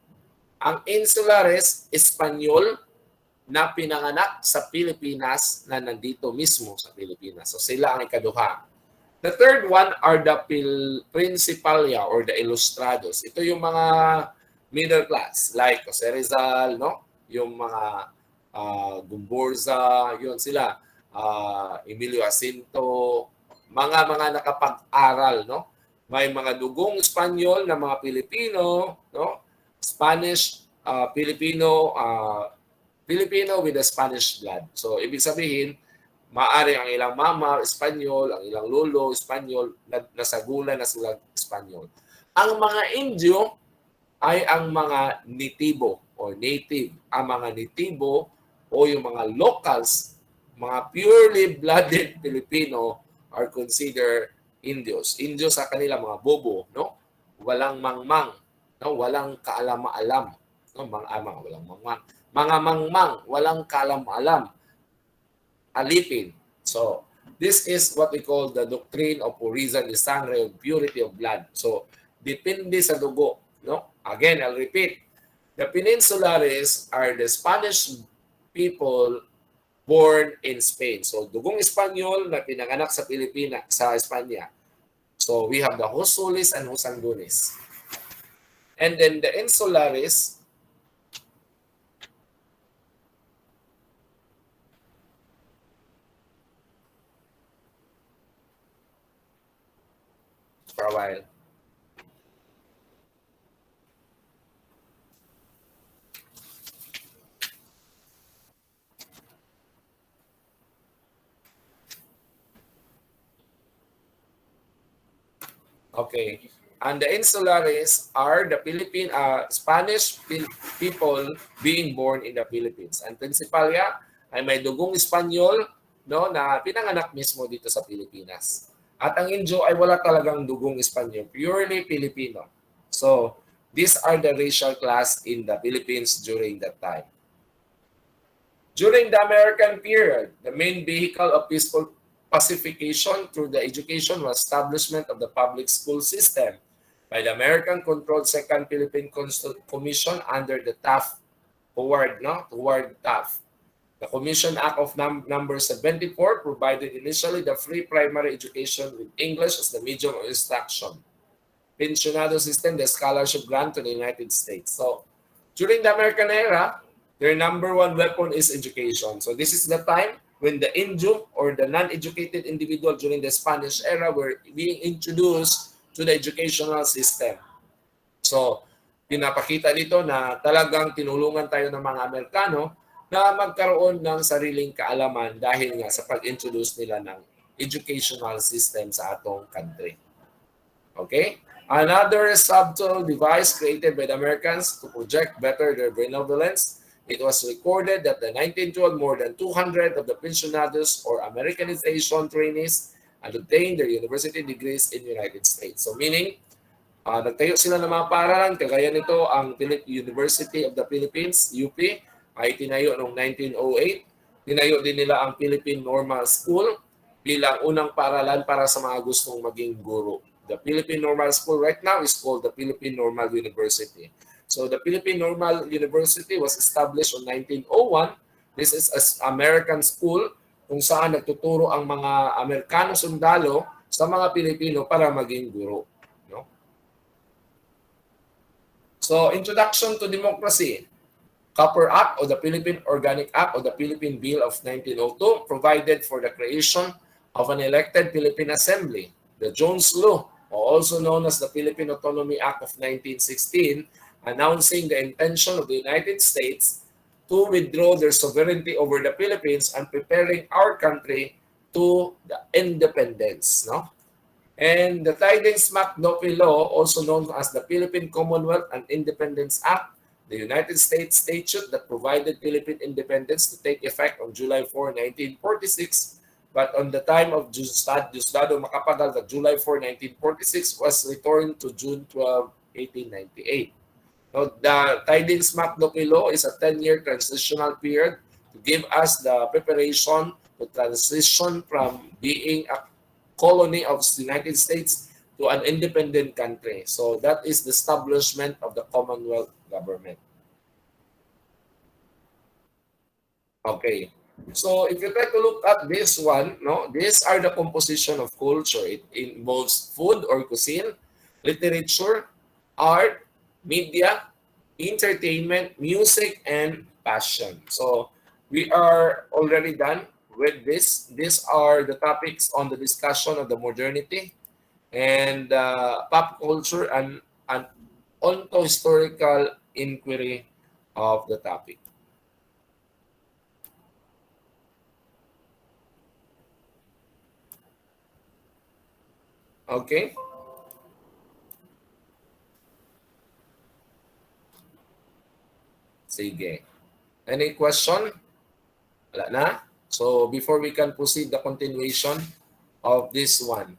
Ang Insulares, Espanyol na pinanganak sa Pilipinas na nandito mismo sa Pilipinas. So sila ang ikaduha. The third one are the Principalia or the Ilustrados. Ito yung mga middle class like Jose Rizal, no? Yung mga Gumburza, yun sila, Emilio Jacinto, mga nakapag-aral, no? May mga dugong Espanyol na mga Pilipino, no? Spanish, Filipino with a Spanish blood. So, ibig sabihin, maaari ang ilang mama, Espanyol, ang ilang lolo, Espanyol, nasagulan na sila Espanyol. Ang mga Indio ay ang mga natibo o native. Ang mga natibo o yung mga locals, mga purely blooded Filipino are considered Indios. Indios sa kanila mga bobo, no? Walang mangmang, no? Walang kaalam-alam, no? Walang mangmang. Mga mangmang, walang kaalam-alam. Alipin. So, this is what we call the doctrine of pureza de sangre, of purity of blood. So, depende sa dugo, no? Again, I'll repeat. The Peninsulares are the Spanish people born in Spain. So, dugong Espanyol na pinanganak sa Pilipinas, sa Espanya. So, we have the Husulis and Husangunis. And then the Insulares, for a while. Okay. And the Insulares are the Spanish people being born in the Philippines. And Principalia ay may dugong Espanyol, no, na pinanganak mismo dito sa Pilipinas. At ang Indio ay wala talagang dugong Espanyol, purely Filipino. So, These are the racial class in the Philippines during that time. During the American period, the main vehicle of peaceful pacification through the education was establishment of the public school system by the American-controlled Second Philippine Commission under the Taft Howard Taft. The Commission Act of Number 74 provided initially the free primary education with English as the medium of instruction. Pensionado system, the scholarship grant to the United States. So, during the American era, their number one weapon is education. So, this is the time when the Indio or the non-educated individual during the Spanish era were being introduced to the educational system. So, pinapakita dito na talagang tinulungan tayo ng mga Amerikano na magkaroon ng sariling kaalaman dahil nga sa pag-introduce nila ng educational system sa atong country. Okay? Another subtle device created by the Americans to project better their benevolence. It was recorded that in 1912, more than 200 of the pensionados or Americanization trainees had obtained their university degrees in the United States. So meaning, nagtayo sila ng mga paaralan, kagaya nito ang University of the Philippines, UP, ay tinayo noong 1908. Tinayo din nila ang Philippine Normal School bilang unang paaralan para sa mga gustong maging guro. The Philippine Normal School right now is called the Philippine Normal University. So the Philippine Normal University was established in 1901. This is an American school kung saan nagtuturo ang mga Amerikano sundalo sa mga Pilipino para maging guro. No? So introduction to democracy. Copper Act or the Philippine Organic Act or the Philippine Bill of 1902 provided for the creation of an elected Philippine Assembly. The Jones Law, also known as the Philippine Autonomy Act of 1916, announcing the intention of the United States to withdraw their sovereignty over the Philippines and preparing our country to the independence. No? And the Tidings-McDuffie Law, also known as the Philippine Commonwealth and Independence Act, the United States statute that provided Philippine independence to take effect on July 4, 1946, but on the time of Diosdado Macapagal, the July 4, 1946 was returned to June 12, 1898. Now, the Tidings-McDuffie Law is a 10-year transitional period to give us the preparation to transition from being a colony of the United States to an independent country. So that is the establishment of the Commonwealth government. Okay. So if you try to look at this one, no, these are the composition of culture. It involves food or cuisine, literature, art, media, entertainment, music, and passion. So we are already done with this. These are the topics on the discussion of the modernity and pop culture and onto historical inquiry of the topic. Okay. Sige. Any question? Wala na? So before we can proceed the continuation of this one.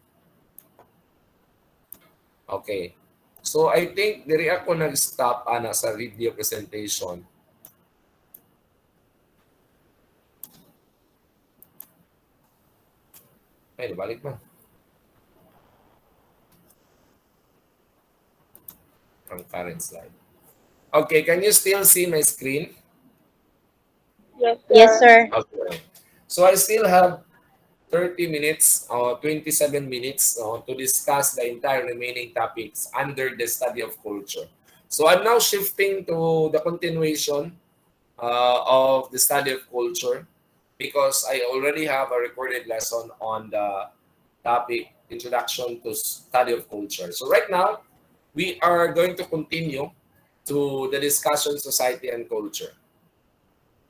Okay. So I think diri ako nag-stop sa video presentation. Ay, balik na. Ang current slide. Okay, can you still see my screen? Yes, sir. Yes, sir. Okay. So I still have 30 minutes or 27 minutes to discuss the entire remaining topics under the study of culture. So I'm now shifting to the continuation of the study of culture because I already have a recorded lesson on the topic Introduction to Study of Culture. So right now, we are going to continue to the discussion society and culture.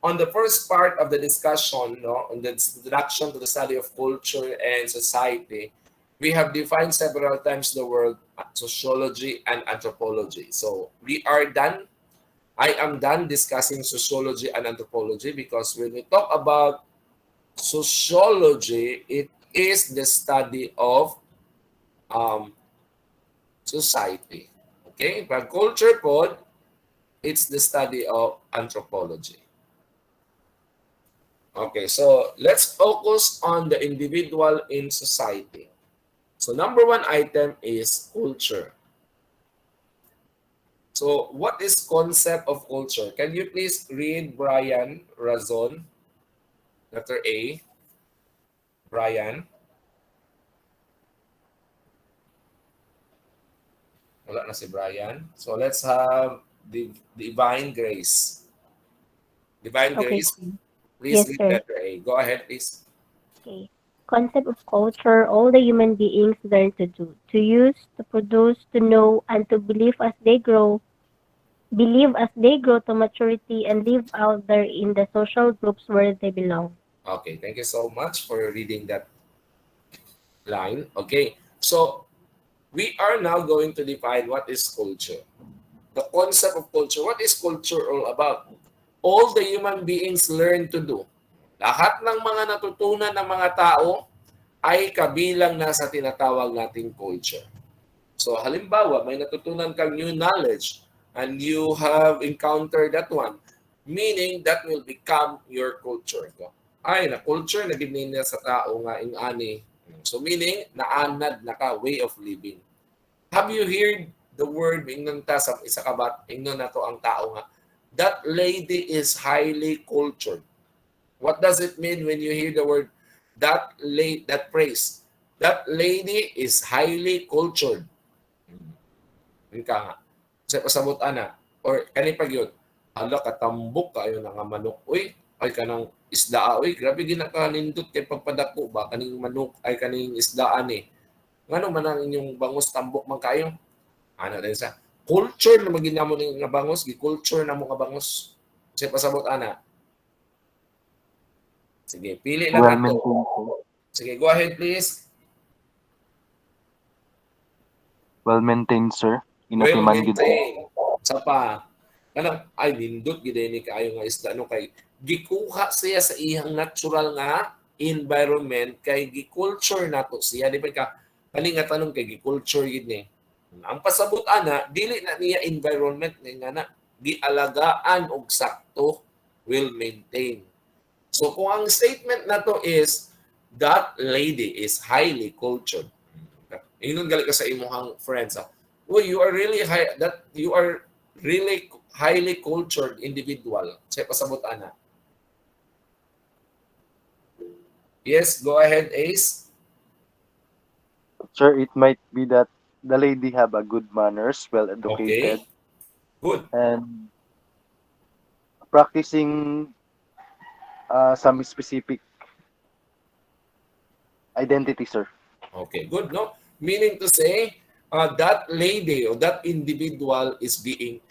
On the first part of the discussion, on the introduction to the study of culture and society, we have defined several times the word sociology and anthropology. So we are done. I am done discussing sociology and anthropology because when we talk about sociology, it is the study of society. Okay? Pag culture pod, it's the study of anthropology. Okay, so let's focus on the individual in society. So number one item is culture. So what is concept of culture? Can you please read Brian Razon, letter A? Brian? Wala na si Brian. So let's have the Divine Grace. Divine Okay, Grace, sir. please Yes, read sir. letter A. Go ahead, please. Okay. Concept of culture, all the human beings learn to do, to use, to produce, to know, and to believe as they grow to maturity and live out there in the social groups where they belong. Okay, thank you so much for reading that line. Okay, so we are now going to define what is culture. The concept of culture. What is culture all about? All the human beings learn to do. Lahat ng mga natutunan ng mga tao ay kabilang na sa tinatawag nating culture. So halimbawa, may natutunan kang new knowledge and you have encountered that one, meaning that will become your culture. Ay, na culture na ginin niya sa tao nga ing ani. So meaning, naanad na ka, way of living. Have you heard the word ingnon ta sa isa ka ba ingnon nato ang tao nga that lady is highly cultured? What does it mean when you hear the word that phrase? That lady is highly cultured. Yun ka nga. Sa pasabot ana or kani pag yun, hala katambok kayo na nga manok. Uy, ay kanang isda oy, grabe ginakanindot kay pagpadako ba kaning manok ay kaning isdaan eh. Ngano man ang inyong bangus tambok man kayo? Ano din sa culture na maginamo ning nga bangus, gi-culture na mo nga bangus. Kasi pasabot ana. Sige, pili lang Well nato. maintained, sir. Sige, go ahead please. Well maintained, sir. Well Inapiman gid. maintained. Sa pa, kanang ay nindot gid ni kaayo nga isda no kay gikuha siya sa iyang natural nga environment kay gi-culture nato siya di ba ka kani nga tanong kay gi-culture gid ni. Ang pasabot ana dili na niya environment nga na gialagaan og sakto will maintain. So kung ang statement na to is that lady is highly cultured. Ingon gali ka sa imong friends. Well, you are really high that you are really highly cultured individual. Sa pasabot ana. Yes, go ahead Ace. Sir, it might be that the lady have a good manners, well educated, Okay. Good. and practicing some specific identity, sir. Okay, good, no? Meaning to say, that lady or that individual is being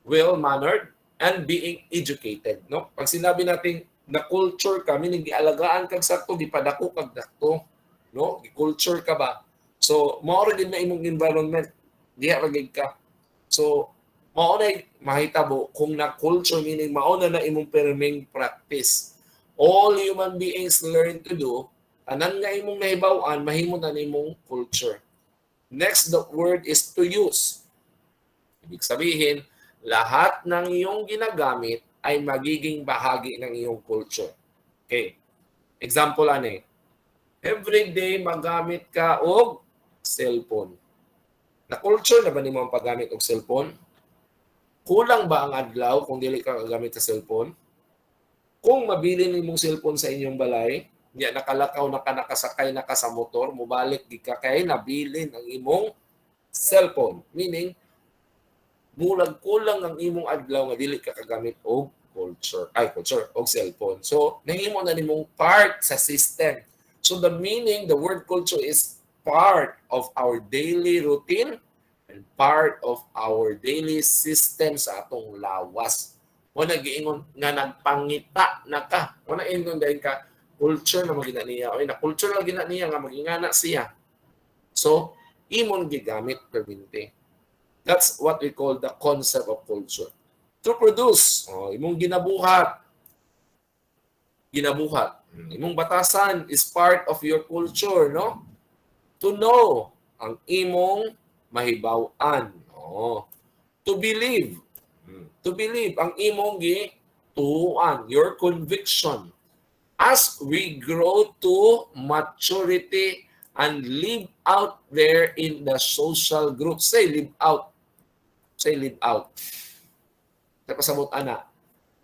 well-mannered and being educated, no? Pag sinabi natin na culture ka, meaning gialagaan kag sakto, gipadako kag dakto, no? Gi-culture ka ba? So, mao ra din na imong environment, diha ra gid ka. So, mao na mahitabo kung na culture meaning mao na imong perming practice. All human beings learn to do, tanan nga imong nahibaw-an, mahimo na nimong culture. Next, the word is to use. Ibig sabihin, lahat ng iyong ginagamit ay magiging bahagi ng iyong culture. Okay. Example ani. Every day magamit ka og cellphone. Na culture na ba nimo ang paggamit og cellphone? Kulang ba ang adlaw kung dili ka gagamit sa cellphone? Kung mabili nimong cellphone sa inyong balay, niya nakalakaw na ka nakasakay na ka sa motor, mubalik di ka kay nabilin ang imong cellphone. Meaning, mulag kulang ang imong adlaw nga dili ka kagamit og culture og cellphone. So, nahimo na nimong part sa system. So, the word culture is part of our daily routine and part of our daily system sa atong lawas. Wala giingon nga nagpangita na ka. Wala ingon dahil ka culture na magina niya. O na culture na gina niya nga magingana siya. So, imon gigamit perminti. That's what we call the concept of culture. To produce, imong ginabuhat. Imong batasan is part of your culture, no? To know, ang imong mahibaw-an. Oo. To believe. To believe ang imong tuan, your conviction. As we grow to maturity and live out there in the social group. Say live out. Say live out. Napasabot ana.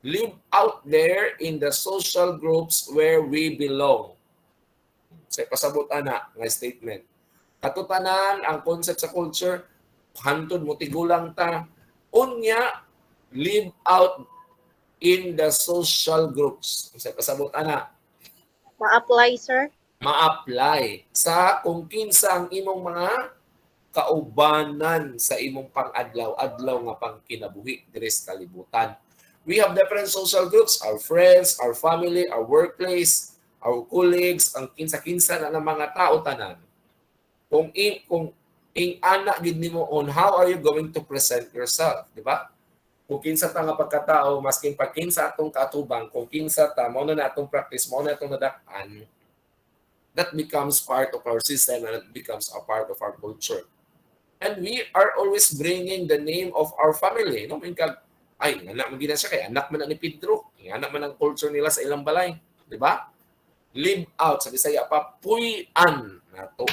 Live out there in the social groups where we belong. Say pasabot ana nga statement. Katutanan ang concept sa culture, hantod mo tigulang ta, unya live out in the social groups. Say pasabot ana. Ma-apply, sir? Ma-apply sa kung kinsa ang imong mga kaubanan sa imong pang-adlaw-adlaw nga pangkinabuhi diri sa kalibutan. We have different social groups, our friends, our family, our workplace, our colleagues, ang kinsa-kinsa na ng mga tao tanan. Kung ana gid nimo on how are you going to present yourself, di ba? Kung kinsa ta nga pagkatao, maskin pag kinsa atong katubang, kung kinsa ta mao na atong practice, mao na atong nadak-an, that becomes part of our system and it becomes a part of our culture. And we are always bringing the name of our family. No? Ay, anak mo gina siya kay anak man ni Pedro. Anak man ang culture nila sa ilang balay. Di ba? Live out. Sa Bisaya pa, puy-an nato.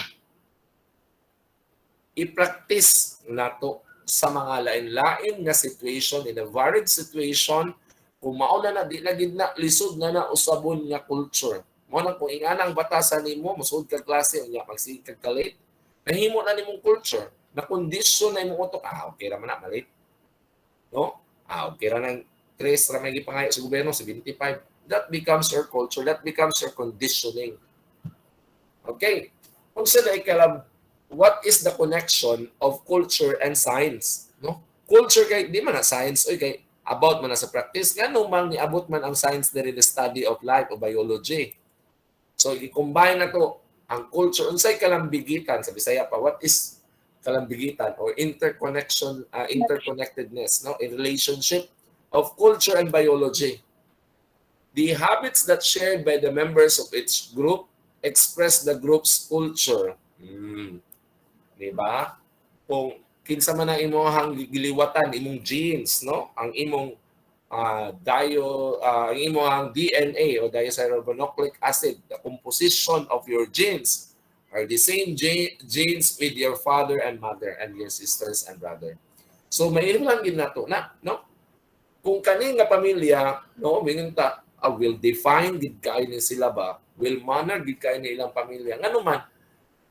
I-practice nato sa mga lain-lain na situation, in a varied situation, kung mauna na, di na gid na, lisod na usabon nga culture. Mo nang kung inganang batasan nimo, musud ka klase, unya pagsigig kag kalit, nahimo na nimong culture, na kondisyon na imong utok, okay ra man na, malit. No? Okay ra nang 3 ra may gipangayo sa gobyerno, 75. That becomes your culture, that becomes your conditioning. Okay? Kung sila ikalab, what is the connection of culture and science? No? Culture kay di man na science oy kay about man na sa practice nganong man niabot man ang science diri the study of life o biology. So i-combine na to ang culture unsay kalambigitan sa Bisaya pa, what is kalambigitan or interconnection, interconnectedness, no, a relationship of culture and biology. The habits that shared by the members of each group express the group's culture. Di ba? Kung kinsa man ang imong giliwatan, imong genes, no? Ang imong ang imong DNA o diacylribonucleic acid, the composition of your genes are the same genes with your father and mother and your sisters and brother. So may lang gid nato na, no? Kung kani nga pamilya, no, minunta will define gid kay ni sila ba? Will manner gid kay ni ilang pamilya. Ngano man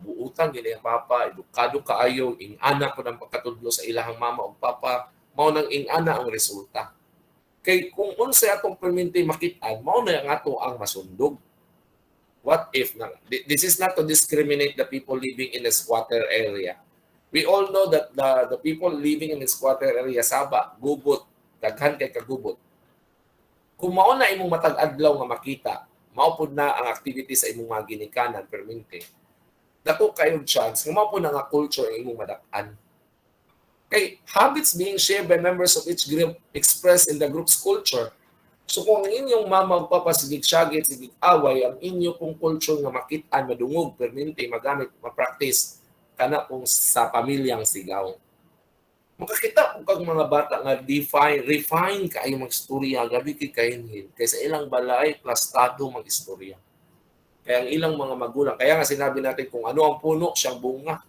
buutan gid ang papa, edukado kaayo, ing-ana ko ng pagkatudlo sa ilahang mama o papa, mao nang ing-ana ang resulta. Kay kung unsay atong perminti makit-an, mao na ang ato ang masundog. What if na? This is not to discriminate the people living in a squatter area. We all know that the people living in a squatter area, Saba, Gubot, daghan kay kagubot. Kung mao na imong matag adlaw nga makita, mao pud na ang activity sa imong mga ginikanan perminti. Dako kayong chance nga mao pud na nga culture ang imong madak-an. Kay habits being shared by members of each group expressed in the group's culture. So kung ang inyong mama o papa sigig syagit, sigig away, ang inyo pong culture nga makit-an, madungog, perminti, magamit, ma-practice, kana pong sa pamilyang sigaw. Makakita po kag mga bata nga refine kayo mag-istorya, gabi kay kainhin. Kaysa ilang balay, plastado mag-istorya. Kaya ang ilang mga magulang, kaya nga sinabi natin kung ano ang puno, siyang bunga.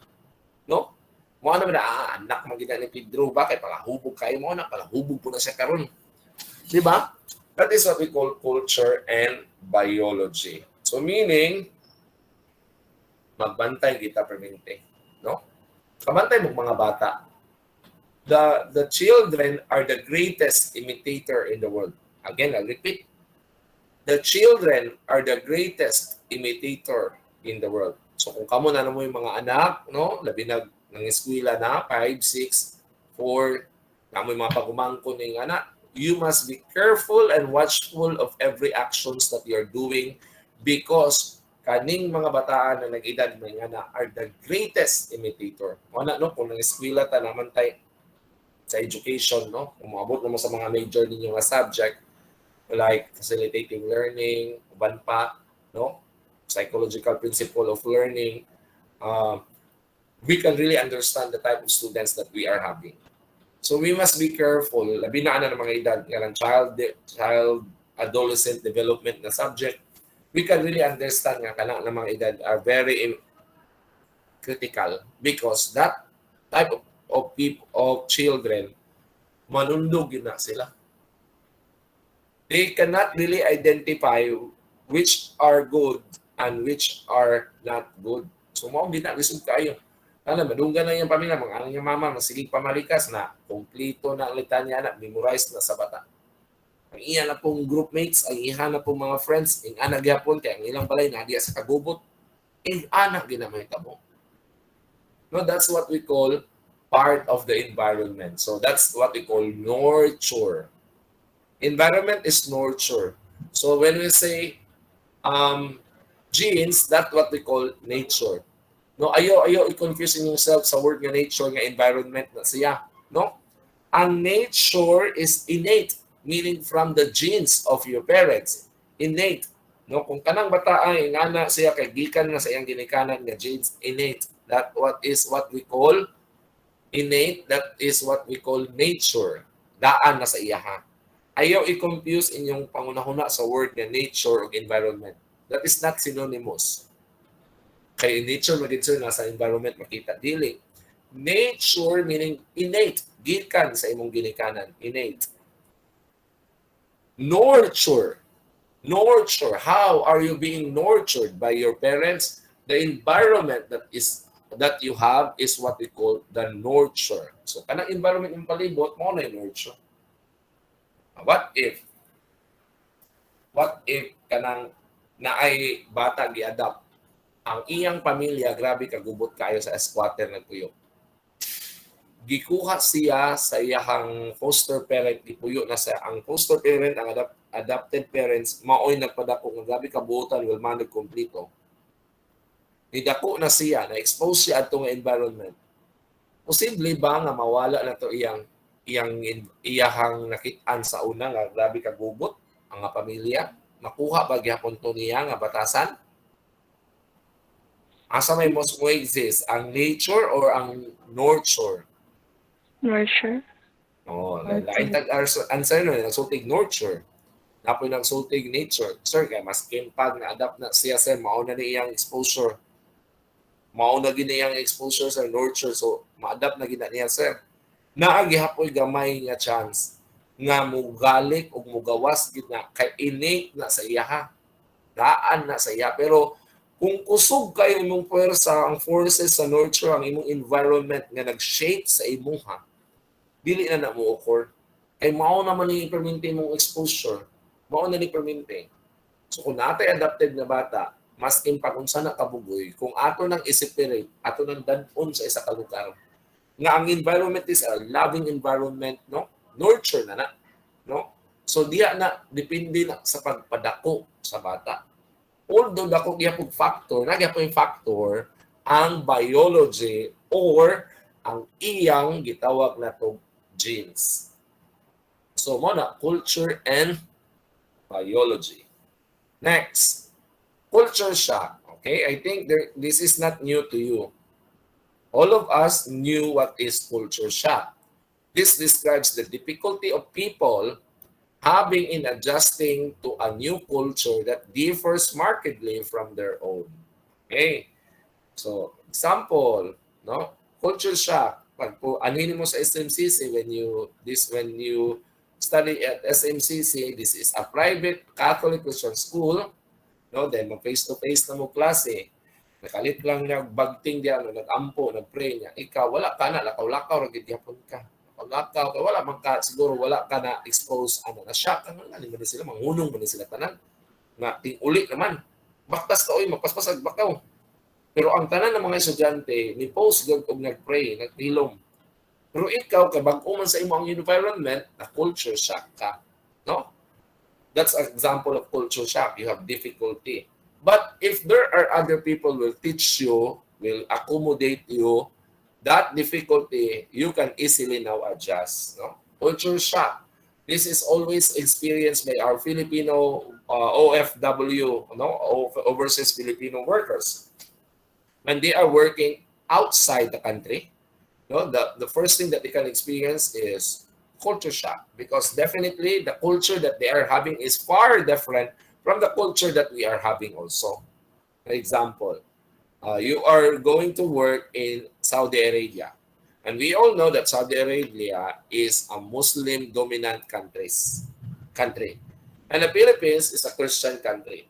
No? Mo naman na, anak magina ni Pedro, bakit? Palahubog kayo mo na, palahubog po na siya karon. Di ba? That is what we call culture and biology. So meaning, magbantay kita perminti. No? Kabantay mo mga bata. The children are the greatest imitator in the world. Again, I'll repeat. The children are the greatest imitator in the world. So kung kamo na mo yung mga anak, no, labi na ng eskwela na 5, 6, 4, kamo yung mga pagumangko ng anak, you must be careful and watchful of every actions that you're doing because kaning mga bataan na nag-edad ng anak are the greatest imitator. Wala no kung nang eskwela ta naman tay sa education, no? Kung maabot naman sa mga major ninyo nga subject like facilitating learning, uban pa, no? Psychological principle of learning, we can really understand the type of students that we are having. So we must be careful, labi na ng mga edad, ng child, adolescent development na subject, we can really understand nga kanang ng mga edad are very critical because that type of people, of children, manundog yun na sila. They cannot really identify which are good and which are not good. So, mao ginalisod kayo. Alam, madunggan na yung pamilya, mga anong yung mama, masigig pamalikas na, kumplito na ang litanya na, memorize na sa bata. Ang iya na pong groupmates, ang iya na pong mga friends, ang anak yapon, kaya ang ilang balay, nadiya sa kagubot, ang anak ginamay tabo. No, that's what we call part of the environment. So, that's what we call nurture. Environment is nurture. So, when we say genes, that's what we call nature. No, ayaw i-confusing yourself sa word nga nature nga environment na siya, no? Ang nature is innate, meaning from the genes of your parents. Innate. No, kung kanang bata ay ngana siya kay gikan na sa iyang ginikanan nga genes, innate. That what we call innate, that is what we call nature. Daan na sa iya ha. Ayaw i-confuse inyong pangunahuna sa word nga nature o environment. That is not synonymous. Kay nature magiging nasa environment makita dili. Nature meaning innate, gikan sa imong ginikanan, innate. Nurture. Nurture. How are you being nurtured by your parents? The environment that you have is what we call the nurture. So kanang environment yung palibot mo na yung nurture. What if kanang naay bata gi-adapt ang iyang pamilya, grabe kagubot kayo sa squatter nagpuyo. Gikuha siya sa iyang foster parent, gipuyo na sa ang foster parent, ang adopted parents, maoy nagpadako nga grabe kabuotan, well manag kompleto. Nidako na siya, na-expose siya atong environment. Posible ba nga mawala na to iyahang nakitaan sa una nga grabe kagubot ang pamilya? Makuha ba gyapon to niya nga batasan? Asa may most exist? Ang nature or ang nurture? Nurture. Oh, lain tag answer no, nagsultig nurture. Napoy nagsultig nature. Sir, kay mas kimpag na adapt na siya sir, mao na ni iyang exposure. Mao na gid iyang exposure sa nurture, so ma-adapt na gid niya sir. Naa gihapoy gamay nga chance nga mugalik ug mugawas gid na kay innate na sa iya ha. Daan na sa iya, pero kung kusog kayo imong puwersa, ang forces sa nurture, ang imong environment nga nag-shape sa imuha, dili na mo occur. Kay mao naman ni permente mong exposure, mao na ni permente. So kung natay adapted na bata, mas impact unsa na kabugoy, kung ato nang i-separate, ato nang dan-on sa isa ka lugar, nga ang environment is a loving environment, no? Nurture na, no? So diya na, depende na sa pagpadako sa bata. Although dako gyapon factor, nagyapon factor ang biology or ang iyang gitawag na to genes. So mo na culture and biology. Next, culture shock. Okay, I think this is not new to you. All of us knew what is culture shock. This describes the difficulty of people having in adjusting to a new culture that differs markedly from their own. Okay? So, example, no? Culture shock. Pag po anhin mo sa SMCC when you study at SMCC, this is a private Catholic Christian school, no? Then mag face-to-face na mo klase. Nakalit lang niya bagting diyan, nag-ampo, nag-pray niya. Ikaw wala ka na, lakaw-lakaw ra gid gyapon ka. Lakaw ka, wala man ka, siguro wala ka na expose, na shock ka nga, man sila, mangunong man sila tanan. Na ting-uli naman. Baktas ka, oy, magpaspasag, bakaw. Pero ang tanan ng mga estudyante, ni post gag og nag-pray, nagtilom. Pero ikaw, kay bag-o man sa imo ang environment, na culture shock ka. No? That's an example of culture shock. You have difficulty. But if there are other people will teach you, will accommodate you, that difficulty, you can easily now adjust. No? Culture shock. This is always experienced by our Filipino OFW, no? Overseas Filipino workers. When they are working outside the country, no, the first thing that they can experience is culture shock, because definitely the culture that they are having is far different from the culture that we are having also. For example, you are going to work in Saudi Arabia, and we all know that Saudi Arabia is a Muslim dominant country, and the Philippines is a Christian country.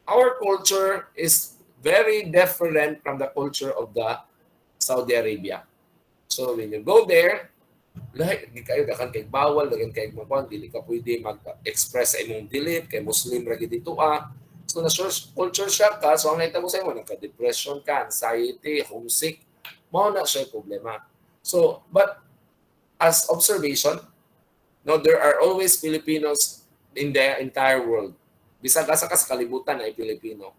Our culture is very different from the culture of the Saudi Arabia. So when you go there, lahat di kayo dakan kay bawal, dakan kay mga dili ka pwede mag-express sa imong belief kay Muslim ra gid dito ah. So na culture shock ka, so ang nakita mo sa imo nagka-depression ka, anxiety, homesick, mao na siya problema. So but as observation, no, there are always Filipinos in the entire world. Bisag asa ka sa kalibutan ay Pilipino.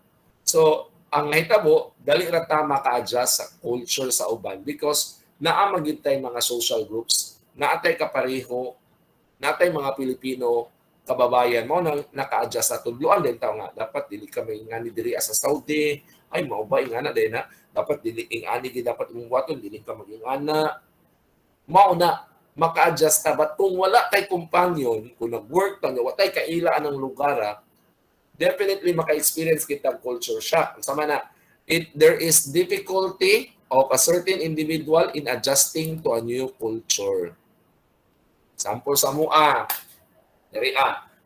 So ang nahitabo dali ra ta maka-adjust sa culture sa uban because naa magintay mga social groups, naatay kapareho, naatay mga Pilipino kababayan mo nang naka-adjust sa tudloan din tao nga dapat dili kami ngani diri sa Saudi, ay mao ba ingana din na dapat dili ingani gid dapat imong waton dili ka magingana. Mao na maka-adjust ta, but kung wala kay companion, kung nag-work ta nga watay kailaan ng lugar, definitely maka-experience kita culture shock. Sama na there is difficulty of a certain individual in adjusting to a new culture. Sample sa mua, dari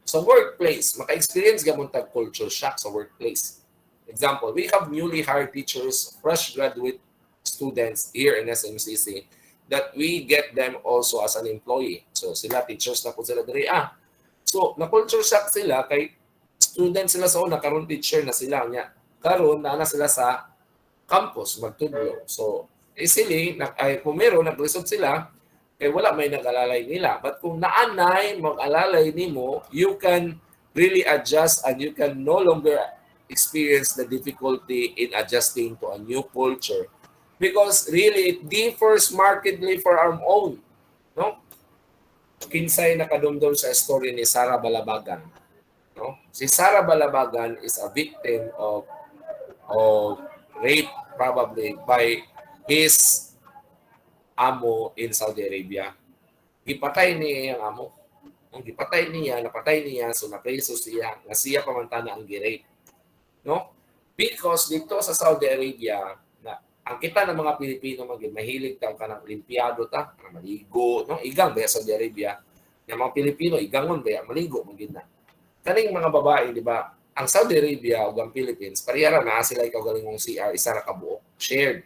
sa workplace, maka-experience gamon tag culture shock sa workplace. Example, we have newly hired teachers, fresh graduate students here in SMCC that we get them also as an employee. So sila teachers na po sila dari So na culture shock sila kay student sila sa una, karon teacher na sila nya. Karon na sila sa campus magtudlo. So easily ay kung meron nag-result sila kay wala may nag-alalay nila. But kung naanay mag-alalay nimo, you can really adjust and you can no longer experience the difficulty in adjusting to a new culture because really it differs markedly for our own, no? Kinsay nakadumdum sa story ni Sarah Balabagan, no? Si Sarah Balabagan is a victim of rape probably by his amo in Saudi Arabia. Gipatay niya ang amo. Ang gipatay niya, napatay niya, so napreso siya, nga siya pamantana ang gi-rape. No? Because dito sa Saudi Arabia, na ang kita ng mga Pilipino mahilig ta ka ng olimpiyado ta, maligo, no? Igang ba Saudi Arabia? Yung mga Pilipino igangon ba maligo magid na. Kaning mga babae, di ba? Ang Saudi Arabia ug ang Philippines, parehara na sila ikaw galingong CR isa ra ka buok, shared.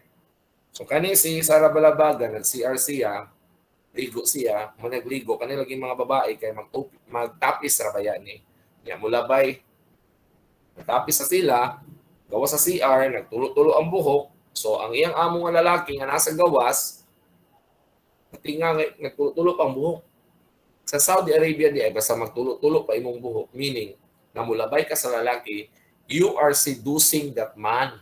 So kani si Sarah Balabagan nag-CR siya, ligo siya, mo nagligo kani lagi mga babae kay magtapis ra baya ni. Nya mulabay. Tapos sa sila, gawa sa CR, nagtulo-tulo ang buhok. So, ang iyang amo nga lalaki nga nasa gawas, nga nagtulo-tulo ang buhok. Sa Saudi Arabia di ay basta magtulo-tulo pa imong buhok, meaning, namulabay ka sa lalaki, you are seducing that man.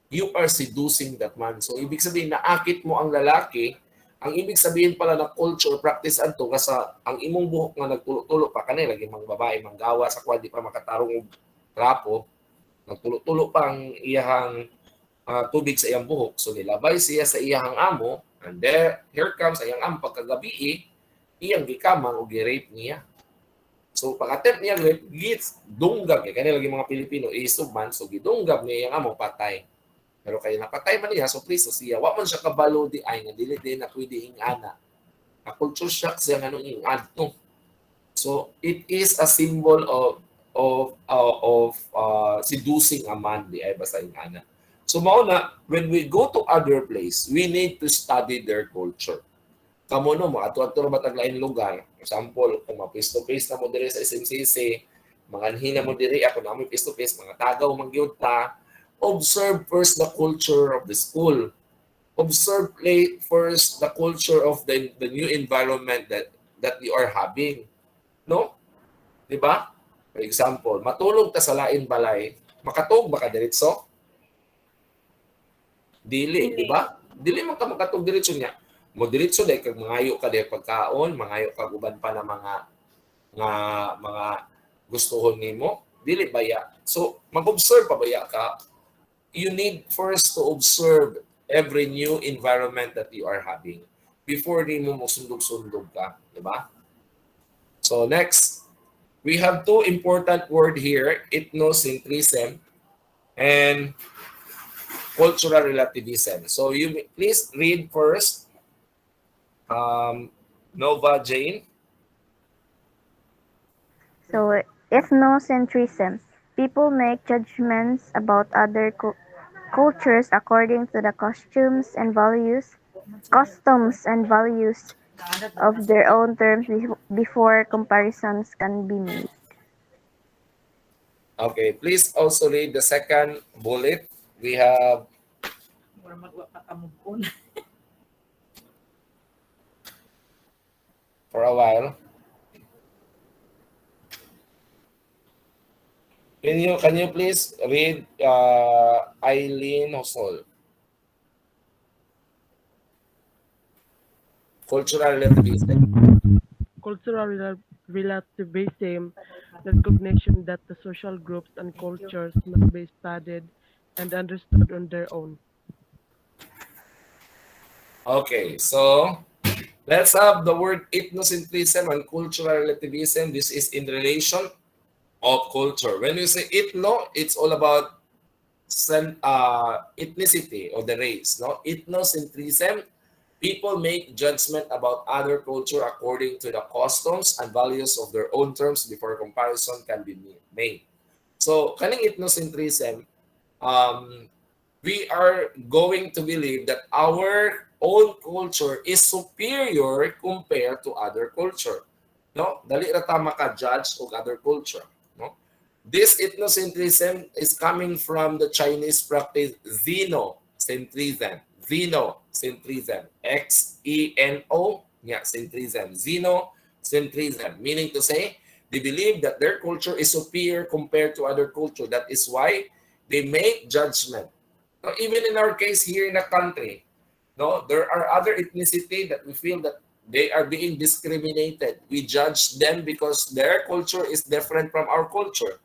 You are seducing that man. So, ibig sabihin, naakit mo ang lalaki, ang ibig sabihin pala na culture practice anto kasi ang imong buhok nga nagtulo-tulo pa kanila lagi mga babae manggawa sa kwadi pa makatarong og trapo nagtulo-tulo pa ang iyahang tubig sa iyang buhok so nilabay siya sa iyahang amo and here comes iyang amo pagkagabi iyang gikamang og gi-rape niya. So pag-attempt niya rape dunggab kay kanila lagi mga Pilipino isugman so gidunggab niya iyang amo patay. Pero kaya napatay man niya, so preso siya. Wa man siya kabalo di ay nga dili din na pwede ingana. A culture shock siya nga nung ingad no. So it is a symbol of seducing a man di ay basta ingana. So mao na when we go to other place, we need to study their culture. Kamo no mo ato-ato matag lain lugar. Example, kung ma face to face na mo diri sa SMCC, manganhin na mo diri ako na mo face to face mga tagaw mangyud ta. Observe first the culture of the school. Observe first the culture of the new environment that you are having. No? Di ba? For example, matulog ta sa lain balay, makatog ba ka diretso? Dili, di ba? Dili man ka makatog diretso niya. Mo diretso dahil kag mangayo ka dahil pagkaon, mangayo ka uban pa na mga gustuhon nimo, dili baya. So, mag-observe pa baya ka. You need first to observe every new environment that you are having before di mo sundog-sundog ka, di ba? So next, we have two important word here, ethnocentrism and cultural relativism. So please read first, Nova Jane. So, ethnocentrism. People make judgments about other cultures according to the customs and values of their own terms before comparisons can be made. Okay, please also read the second bullet. We have for a while. Can you please read Eileen Hosol? Cultural relativism. Cultural relativism, the recognition that the social groups and cultures must be studied and understood on their own. Okay, so let's have the word ethnocentrism and cultural relativism. This is in relation of culture. When you say ethno, it's all about ethnicity or the race. No, ethnocentrism. People make judgment about other culture according to the customs and values of their own terms before comparison can be made. So, kaning ethnocentrism, um, we are going to believe that our own culture is superior compared to other culture. No, dali ra ta maka-judge og other culture. No, this ethnocentrism is coming from the Chinese practice xenocentrism. Xenocentrism. X-E-N-O. Yeah, centrism. Xenocentrism. Meaning to say, they believe that their culture is superior compared to other culture. That is why they make judgment. No, even in our case here in the country, no, there are other ethnicity that we feel that they are being discriminated. We judge them because their culture is different from our culture.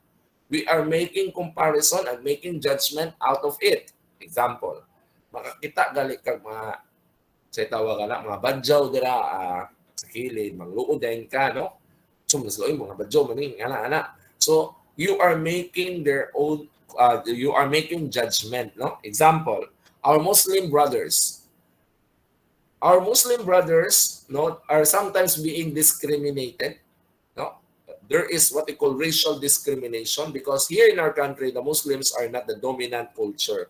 We are making comparison and making judgment out of it. Example, makakita gali kag mga sa tawag na mga badyaw dira sa kilid, mangluoden ka, no? So mas loy mga badyaw maning ana. So you are making their own you are making judgment, no? Example, our Muslim brothers. Our Muslim brothers, no, are sometimes being discriminated, no? There is what they call racial discrimination because here in our country, the Muslims are not the dominant culture.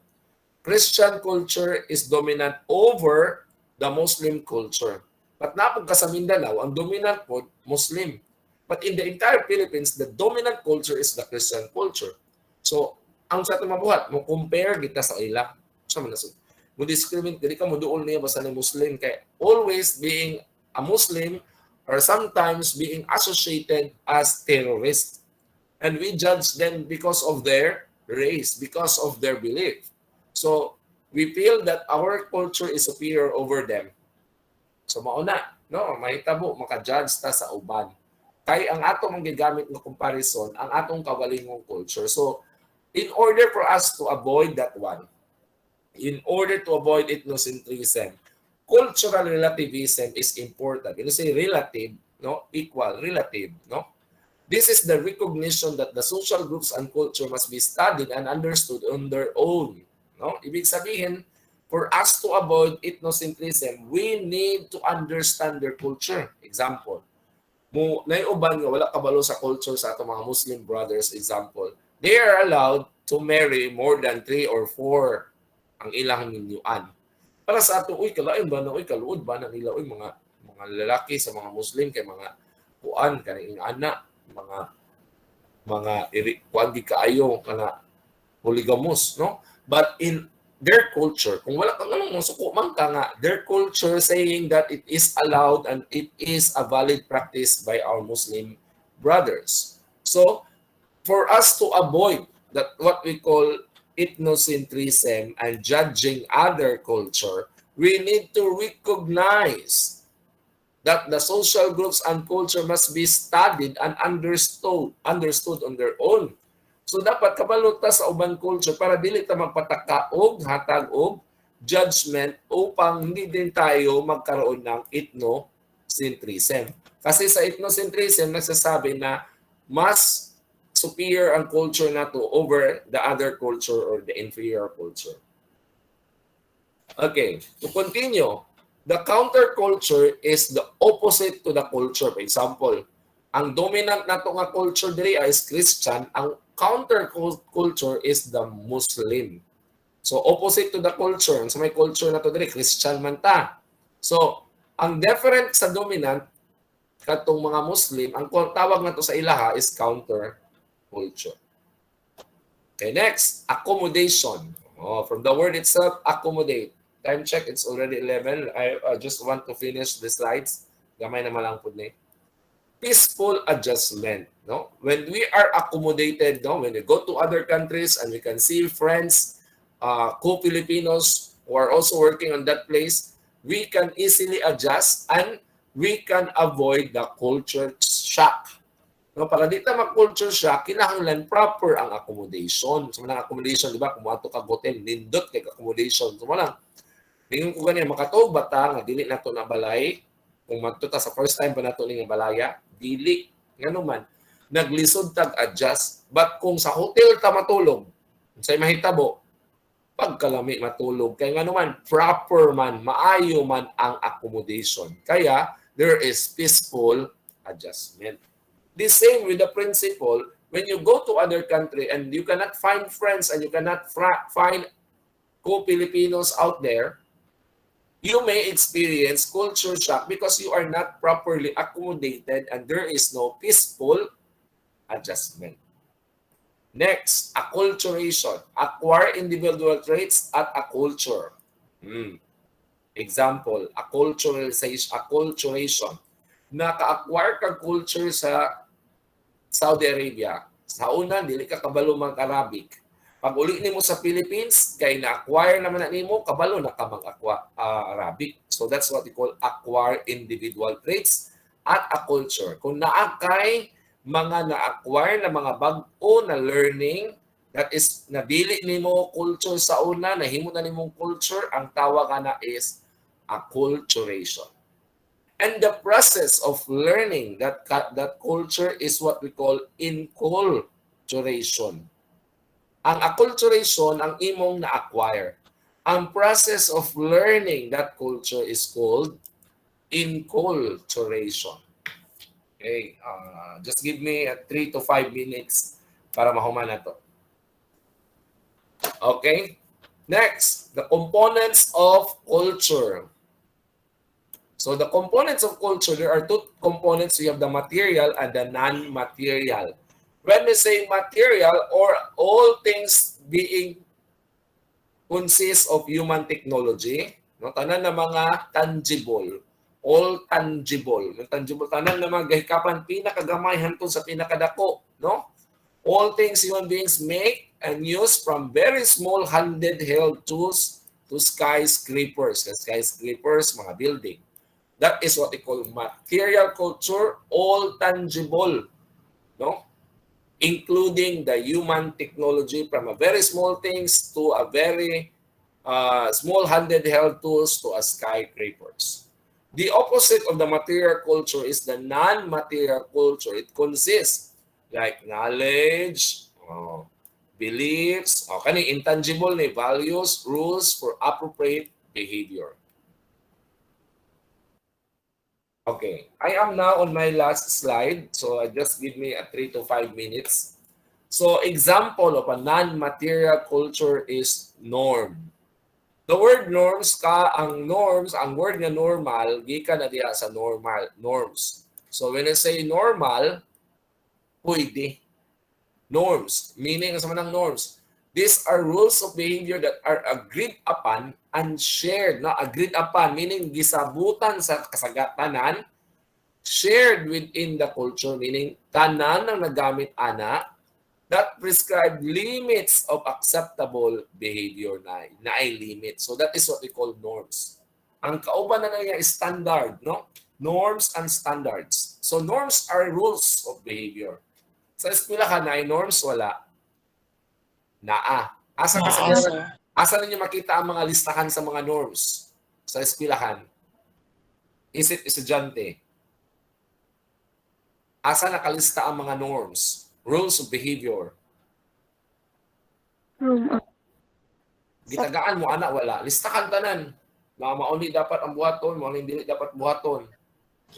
Christian culture is dominant over the Muslim culture. But napag ka sa Mindanao, ang dominant po, Muslim. But in the entire Philippines, the dominant culture is the Christian culture. So, ang sa itong mabuhat, mo compare kita sa ila. Sa manasod. Mo discriminate, hindi ka mo doon niya basta ni Muslim. Kaya always being a Muslim or sometimes being associated as terrorists. And we judge them because of their race, because of their belief. So, we feel that our culture is superior over them. So, mauna, no, mahitabo, maka-judge ta sa uban. Kaya ang atong magagamit ng comparison, ang atong kagalingong culture. So, in order for us to avoid that one, in order to avoid ethnocentrism, cultural relativism is important. When you say relative, no, equal, relative, no? This is the recognition that the social groups and culture must be studied and understood on their own. No? Ibig sabihin, for us to avoid ethnocentrism, we need to understand their culture. Example, naiuban nga wala kabalo sa culture sa atong mga Muslim brothers, example, they are allowed to marry more than 3 or 4 ang ilang ninyuan. Para sa ato, uy, kalain ba na, uy, kaluod ba na nila, uy, mga lalaki sa mga Muslim, kay mga kuan, kaning anak, mga kuan di kaayo, kana polygamous, no? But in their culture, kung wala kang anong suko man ka nga, their culture saying that it is allowed and it is a valid practice by our Muslim brothers. So, for us to avoid that what we call ethnocentrism and judging other culture, we need to recognize that the social groups and culture must be studied and understood on their own. So dapat kabalo ta sa uban culture para dili ta magpataka og hatag og judgment upang hindi din tayo magkaroon ng ethnocentrism. Kasi sa ethnocentrism, nagsasabi na mas superior ang culture na to over the other culture or the inferior culture. Okay, to continue, the counterculture is the opposite to the culture. For example, ang dominant na nga culture diri is Christian, ang counterculture is the Muslim. So opposite to the culture, so may culture na to diri Christian man ta. So ang different sa dominant katong mga Muslim, ang tawag na to sa ilaha is counterculture. Okay, next, accommodation. Oh, from the word itself, accommodate. Time check, it's already 11. I just want to finish the slides. Gamay na malang po ni. Peaceful adjustment. No? When we are accommodated, no? When we go to other countries and we can see friends, co-Filipinos who are also working on that place, we can easily adjust and we can avoid the culture shock. No, para di ta mag-culture shock, kinahanglan proper ang accommodation. So, manang accommodation, di ba? Kung ato ka hotel, nindot kay accommodation. So, manang, tingin ko ganyan, makatog bata, nga dili na to na balay. Kung magtuta sa first time pa na to nga balaya, dili. Nga naman, naglisod tag-adjust. But kung sa hotel ta matulog, sa mahitabo, pagkalami matulog. Kaya nga naman, proper man, maayo man ang accommodation. Kaya, there is peaceful adjustment. The same with the principle, when you go to other country and you cannot find friends and you cannot find co-Filipinos out there, you may experience culture shock because you are not properly accommodated and there is no peaceful adjustment. Next, acculturation. Acquire individual traits at a culture. Example, acculturation. Naka-acquire kang culture sa Saudi Arabia. Sa una, dili ka kabalo mag-Arabic. Pag uli nimo sa Philippines, kay na-acquire naman na nimo, kabalo na ka mag-Arabic. So that's what we call acquire individual traits at a culture. Kung naakay mga na-acquire na mga bag-o na learning, that is, nabili nimo culture sa una, nahimo na nimong culture, ang tawag na is acculturation. And the process of learning that culture is what we call inculturation. Ang acculturation ang imong na-acquire. Ang process of learning that culture is called inculturation. Okay, just give me 3 to 5 minutes para mahuman na to. Okay, next, the components of culture. So the components of culture, there are two components. We have the material and the non-material. When we say material, or all things being consist of human technology, no, tanan na mga tangible, all tangible. Yung tangible, tanan na mga gahikapan, pinakagamay hantun sa pinakadako. No? All things human beings make and use, from very small handheld tools to skyscrapers. Skyscrapers, mga building. That is what we call material culture, all tangible, no? Including the human technology, from a very small things to a very small handheld tools to a skyscrapers. The opposite of the material culture is the non-material culture. It consists like knowledge, beliefs, kaning intangible ni values, rules for appropriate behavior. Okay, I am now on my last slide, so just give me 3 to 5 minutes. So example of a non-material culture is norm. The word norms, ang word nga normal, gikan na diya sa norms. So when I say normal, pwede. Norms, meaning sa manang norms. These are rules of behavior that are agreed upon and shared. No? Agreed upon, meaning gisabutan sa kasagatanan, shared within the culture, meaning tanan ng nagamit ana, that prescribe limits of acceptable behavior na ay limit. So that is what we call norms. Ang kauban na niya is standard, no? Norms and standards. So norms are rules of behavior. Sa eskwela ka na, norms wala. Naa. Asa ka sa Asa ninyo makita ang mga listahan sa mga norms sa eskwelahan? Isip estudyante. Asa nakalista ang mga norms, rules of behavior? Gitagaan mo, anak, wala. Listahan tanan. Mga mauni dapat ang buhaton, mauni dili dapat buhaton.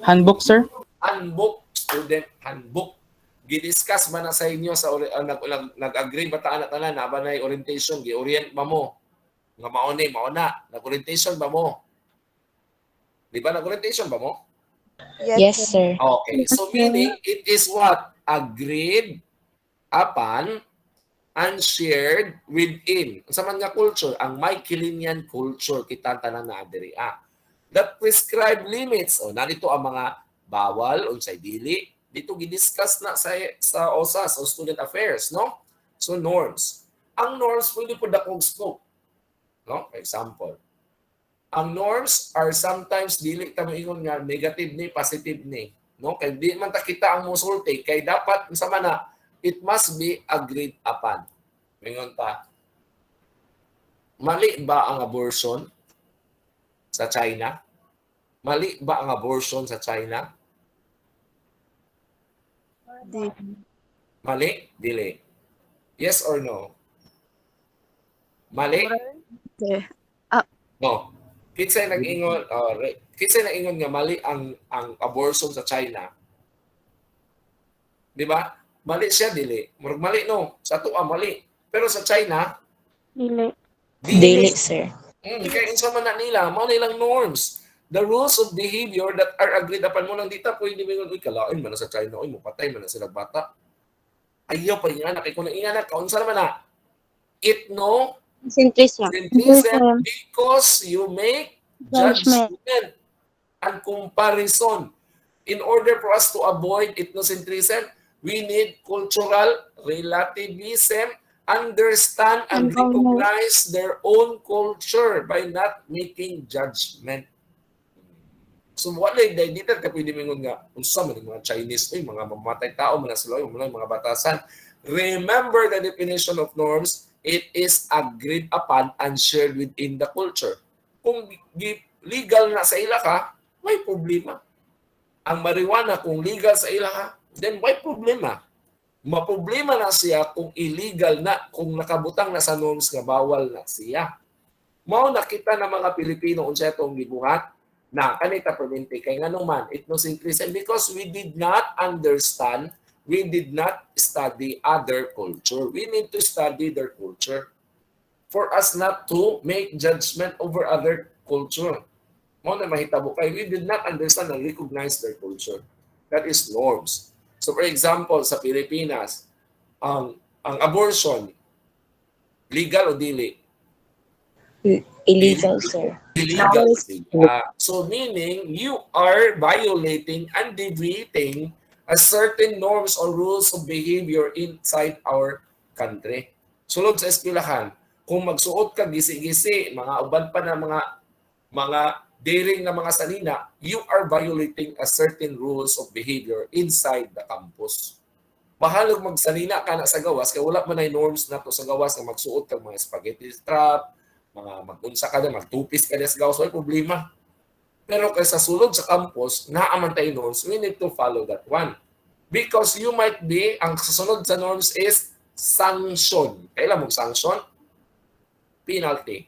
Handbook, sir? Handbook, student handbook. Gidiscuss ba na sa inyo sa nag-agree ba ta anak tanan na ba na orientation, gi-orient ba mo? Nga mauni, mauna. Nag-orientation ba mo? Di ba nag-orientation ba mo? Yes, sir. Okay. So meaning, it is what? Agreed upon and shared within. Sa man nga culture, ang Magellan culture, kita tanan na adiri. That prescribed limits. O, narito ang mga bawal, unsay dili. Dito gidiscuss na sa OSAS, o Student Affairs, no? So, norms. Ang norms, pwede po dakong scope. No? For example, ang norms are sometimes dili ta moingon nga negative ni positive ni, no? Kay di man ta kita ang musulti kay dapat sa mana it must be agreed upon. Mingon ta, mali ba ang abortion sa China? Mali ba ang abortion sa China? Mali? Dili. Yes or no? Mali? Okay. No. Kinsay nag-ingon, kinsay nag-ingon nga mali ang abortion sa China. Di ba? Mali siya, dili. Murag mali, no? Sa tuwa, mali. Pero sa China, Dili. Dili, sir. Kaya insa man na nila, mao nilang norms. The rules of behavior that are agreed upon mo lang dita, pwede mo yung, uy, kalain man na sa China, uy, mapatay man na sila bata. Ayaw pa yung anak, kung yung anak, kaunsa naman na, Centrism. centrism because you make judgment and comparison. In order for us to avoid ethnocentrism, we need cultural relativism, understand and recognize their own culture by not making judgment. So wala day dito ka pwede mingon nga unsa man mga Chinese mga mamatay tao man sila mga batasan. Remember the definition of norms. It is agreed upon and shared within the culture. Kung legal na sa ila ka, may problema. Ang marijuana kung legal sa ila ka, then may problema. Maproblema na siya kung illegal na, kung nakabutang na sa norms nga bawal na siya. Mao nakita na mga Pilipino unsa itong gibuhat na kanita permente kay nganong man ethnocentrism because we did not understand, we did not study other culture. We need to study their culture for us not to make judgment over other culture. Mao na mahitabo kay we did not understand and recognize their culture. That is norms. So for example, sa Pilipinas, ang abortion legal o dili? Illegal, sir. Illegal. So meaning you are violating and deviating a certain norms or rules of behavior inside our country. Sulod sa eskwelahan, kung magsuot ka gisi-gisi, mga uban pa na mga daring na mga salina, you are violating a certain rules of behavior inside the campus. Mahalog magsalina ka na sa gawas, kaya wala man ay norms na to sa gawas na magsuot ka mga spaghetti strap, mga magunsa ka na, magtupis ka na sa gawas, wala problema. Pero kaysa sulod sa campus, naaman tayo norms, we need to follow that one. Because you might be, ang susunod sa norms is sanction. Kailan mong sanction? Penalty.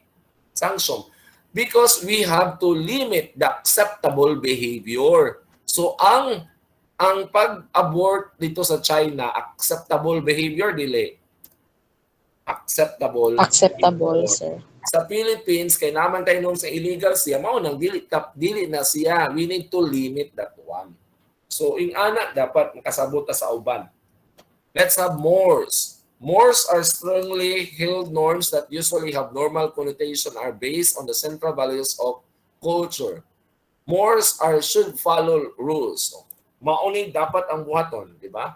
Sanction. Because we have to limit the acceptable behavior. So ang pag-abort dito sa China, acceptable behavior, dili. Acceptable, behavior. Sir. Sa Philippines, kay naman tayo nung sa illegal siya, mao nang dili na siya. We need to limit that one. So, in ana, dapat makasabot sa uban. Let's have mores. Mores are strongly held norms that usually have normal connotation are based on the central values of culture. Mores should follow rules. Mauni dapat ang buhaton, di ba?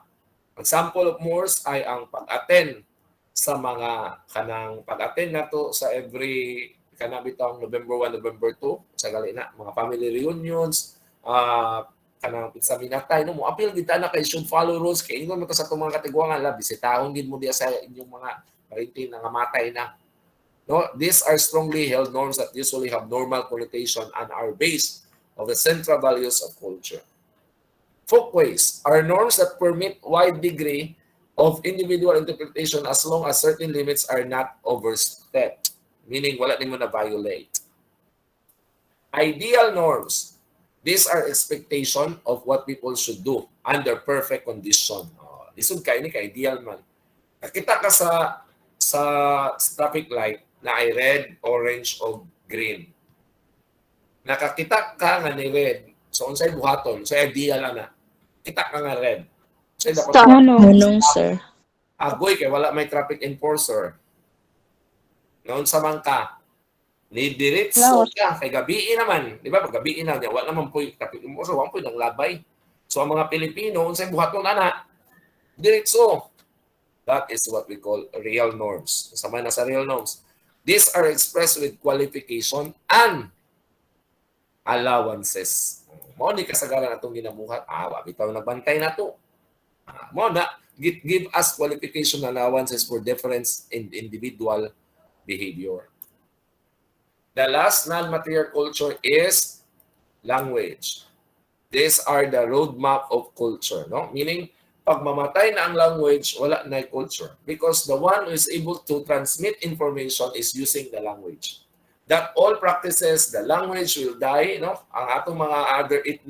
Example of mores ay ang pag-attend sa mga pag-attend na to sa every bitang November 1, November 2, sa gali na, mga family reunions, kanang pizzaminatay no mo appeal kita na kay should follow rules kay ingon mo to sa itong mga katigwangan la bisitahon gid mo diya sa inyong mga parintin nga matay na No, these are strongly held norms that usually have normal connotation and are based on the central values of culture. Folkways are norms that permit wide degree of individual interpretation as long as certain limits are not overstepped, meaning wala nimo na violate. Ideal norms. These are expectation of what people should do under perfect condition. Oh, lisod kay ni ka ideal man. Nakita ka sa traffic light na ay red, orange o green. Nakakita ka nga ni red. So unsay buhaton? So ideal na. Kita ka nga red. So dapat Munong, sir. agoy kay wala may traffic enforcer. Noon sa man ka, ni diretso ka kay gabi naman, di ba? Pag gabi na niya, wala naman po yung traffic enforcer, wala po yung labay. So ang mga Pilipino, unsay buhaton na diretso. That is what we call real norms. Sama na sa real norms. These are expressed with qualification and allowances. Mo ni kasagaran atong ginabuhat. Bitaw nagbantay na to. Mo na give us qualification and allowances for difference in individual behavior. The last non-material culture is language. These are the roadmap of culture, no? Meaning pag mamatay na ang language, wala na yung culture. Because the one who is able to transmit information is using the language. That all practices, the language will die, no? Ang atong mga other ethnic